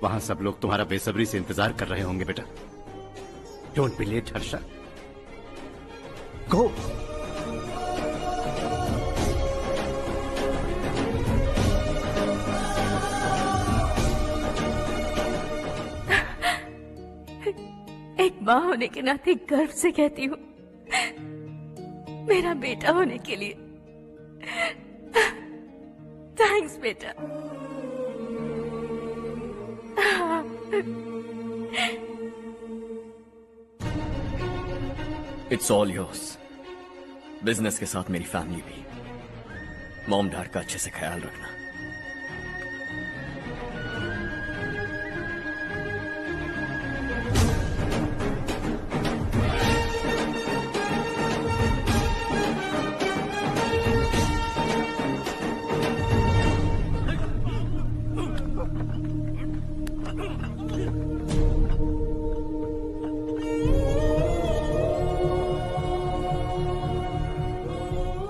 वहां सब लोग तुम्हारा बेसब्री से इंतजार कर रहे होंगे बेटा। डोंट बी लेट हर्षा, गो। एक माँ होने के नाते गर्व से कहती हूँ, मेरा बेटा होने के लिए थैंक्स बेटा। It's all yours. बिजनेस के साथ मेरी फैमिली भी। मॉम डैड का अच्छे से ख्याल रखना।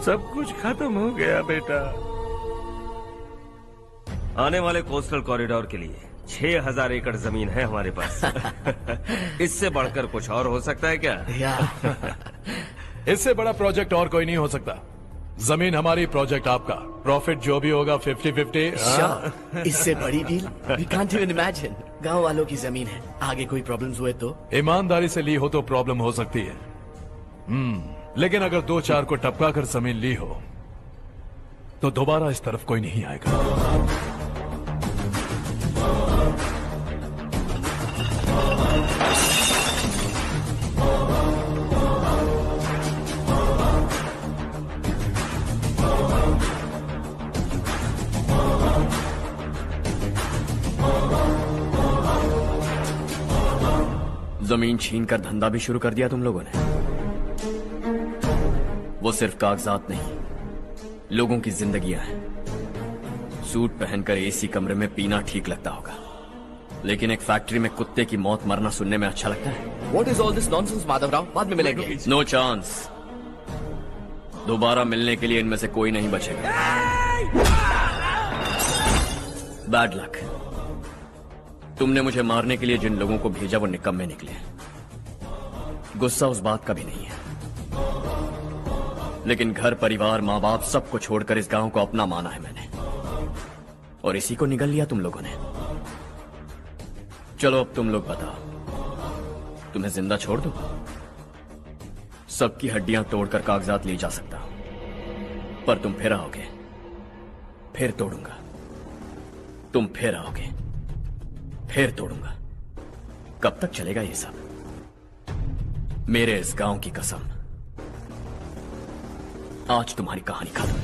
सब कुछ खत्म हो गया बेटा। आने वाले कोस्टल कॉरिडोर के लिए 6,000 एकड़ जमीन है हमारे पास। इससे बढ़कर कुछ और हो सकता है क्या? इससे बड़ा प्रोजेक्ट और कोई नहीं हो सकता। जमीन हमारी, प्रोजेक्ट आपका। प्रॉफिट जो भी होगा 50-50। इससे बड़ी deal we can't even imagine. गांव वालों की जमीन है, आगे कोई प्रॉब्लम्स हुए तो? ईमानदारी से ली हो तो प्रॉब्लम हो सकती है, लेकिन अगर 2-4 को टपका कर जमीन ली हो तो दोबारा इस तरफ कोई नहीं आएगा। जमीन छीन कर धंधा भी शुरू कर दिया तुम लोगों ने। वो सिर्फ कागजात नहीं, लोगों की जिंदगियां हैं। सूट पहनकर एसी कमरे में पीना ठीक लगता होगा, लेकिन एक फैक्ट्री में कुत्ते की मौत मरना सुनने में अच्छा लगता है। What is all this nonsense, Madhavrao? बाद में मिलेंगे। No chance. दोबारा मिलने के लिए इनमें से कोई नहीं बचेगा। Bad luck. तुमने मुझे मारने के लिए जिन लोगों को भेजा वो निकम्मे निकले। गुस्सा उस बात का भी नहीं है, लेकिन घर परिवार माँ बाप सबको छोड़कर इस गांव को अपना माना है मैंने, और इसी को निगल लिया तुम लोगों ने। चलो अब तुम लोग बताओ, तुम्हें जिंदा छोड़ दूं? सबकी हड्डियां तोड़कर कागजात ले जा सकता हूं, पर तुम फिर आओगे, फिर तोड़ूंगा। तुम फिर आओगे, फिर तोड़ूंगा। कब तक चलेगा ये सब? मेरे इस गांव की कसम, आज तुम्हारी कहानी खत्म।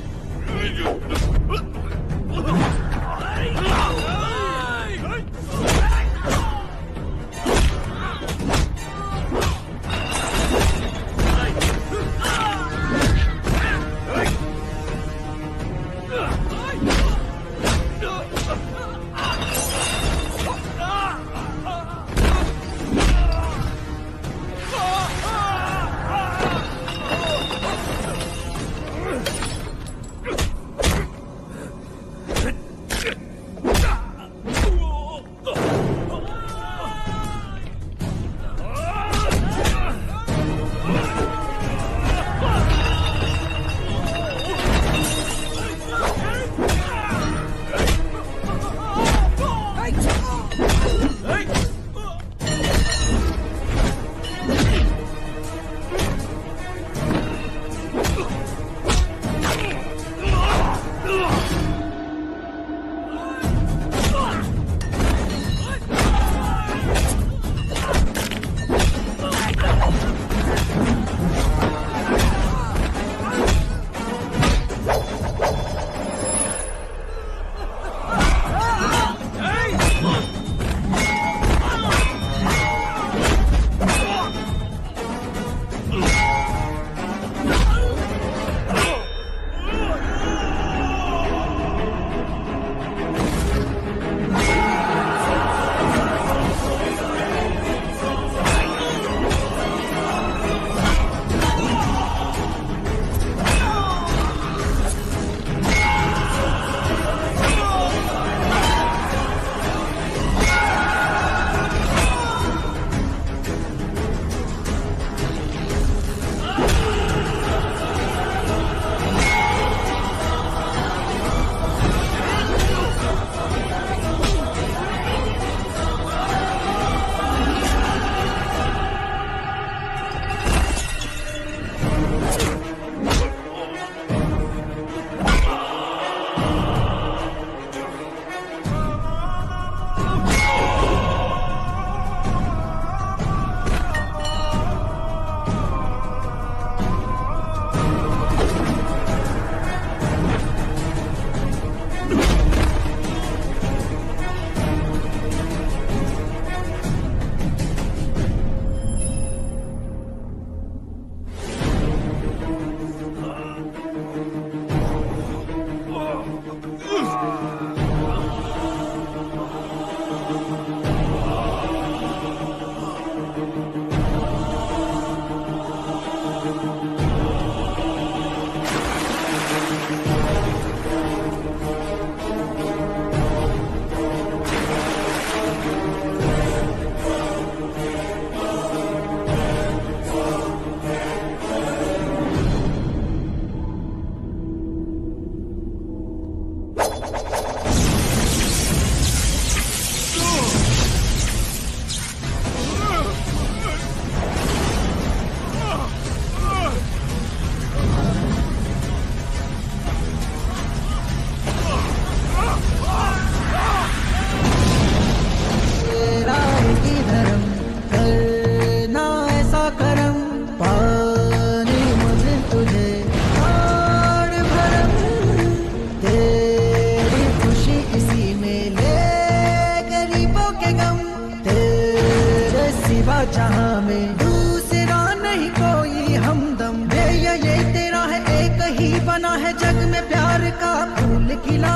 सिवा जहां में दूसरा नहीं कोई हमदम। ये तेरा है एक ही बना है जग में प्यार का फूल खिला।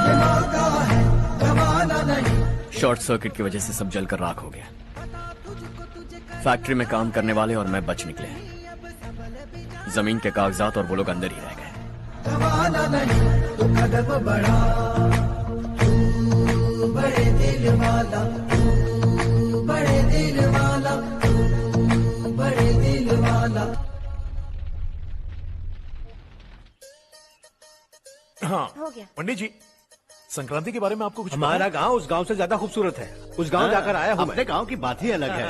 ये मौका है गवाना नहीं। शॉर्ट सर्किट की वजह से सब जलकर राख हो गया। फैक्ट्री में काम करने वाले और मैं बच निकले। जमीन के कागजात और वो लोग अंदर ही रह गए। गवाना नहीं तो कदम बढ़ा, तू बड़े दिल वाला, तू बड़े दिल वाला, तू बड़े दिल वाला। हाँ हो गया। पंडित जी, संक्रांति के बारे में आपको कुछ हमारा गांव उस गांव से ज्यादा खूबसूरत है। उस गांव जाकर आया हूँ। अपने गांव की बात ही अलग है।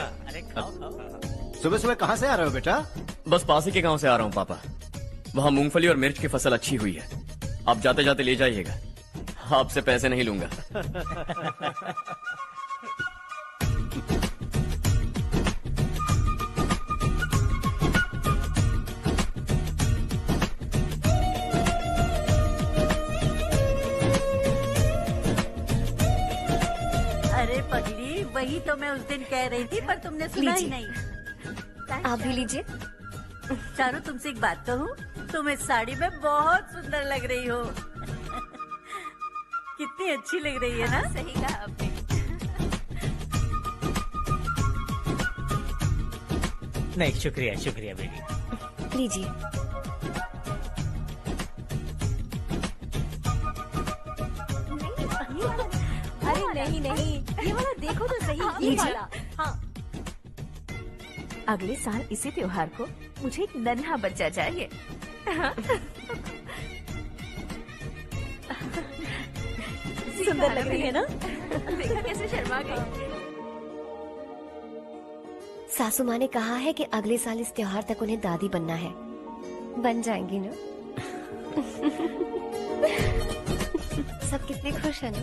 सुबह सुबह कहाँ से आ रहे हो बेटा? बस पास ही के गांव से आ रहा हूँ पापा। वहाँ मूंगफली और मिर्च की फसल अच्छी हुई है। आप जाते जाते ले जाइएगा। आपसे पैसे नहीं लूंगा। अरे पगली, वही तो मैं उस दिन कह रही थी पर तुमने सुना ही नहीं। आप भी लीजिए। चारू, तुमसे एक बात कहूँ, तुम इस साड़ी में बहुत सुंदर लग रही हो। कितनी अच्छी लग रही है ना? सही कहा आपने। नहीं, शुक्रिया शुक्रिया बेटी। लीजिए। अरे नहीं नहीं, ये वाला देखो तो सही। ये वाला। हाँ। अगले साल इसी त्योहार को मुझे एक नन्हा बच्चा चाहिए। हाँ। सुंदर लग रही है ना? देखा कैसे शर्मा गई। सासू माँ ने कहा है कि अगले साल इस त्योहार तक उन्हें दादी बनना है। बन जाएंगी ना? सब कितने खुश हैं ना?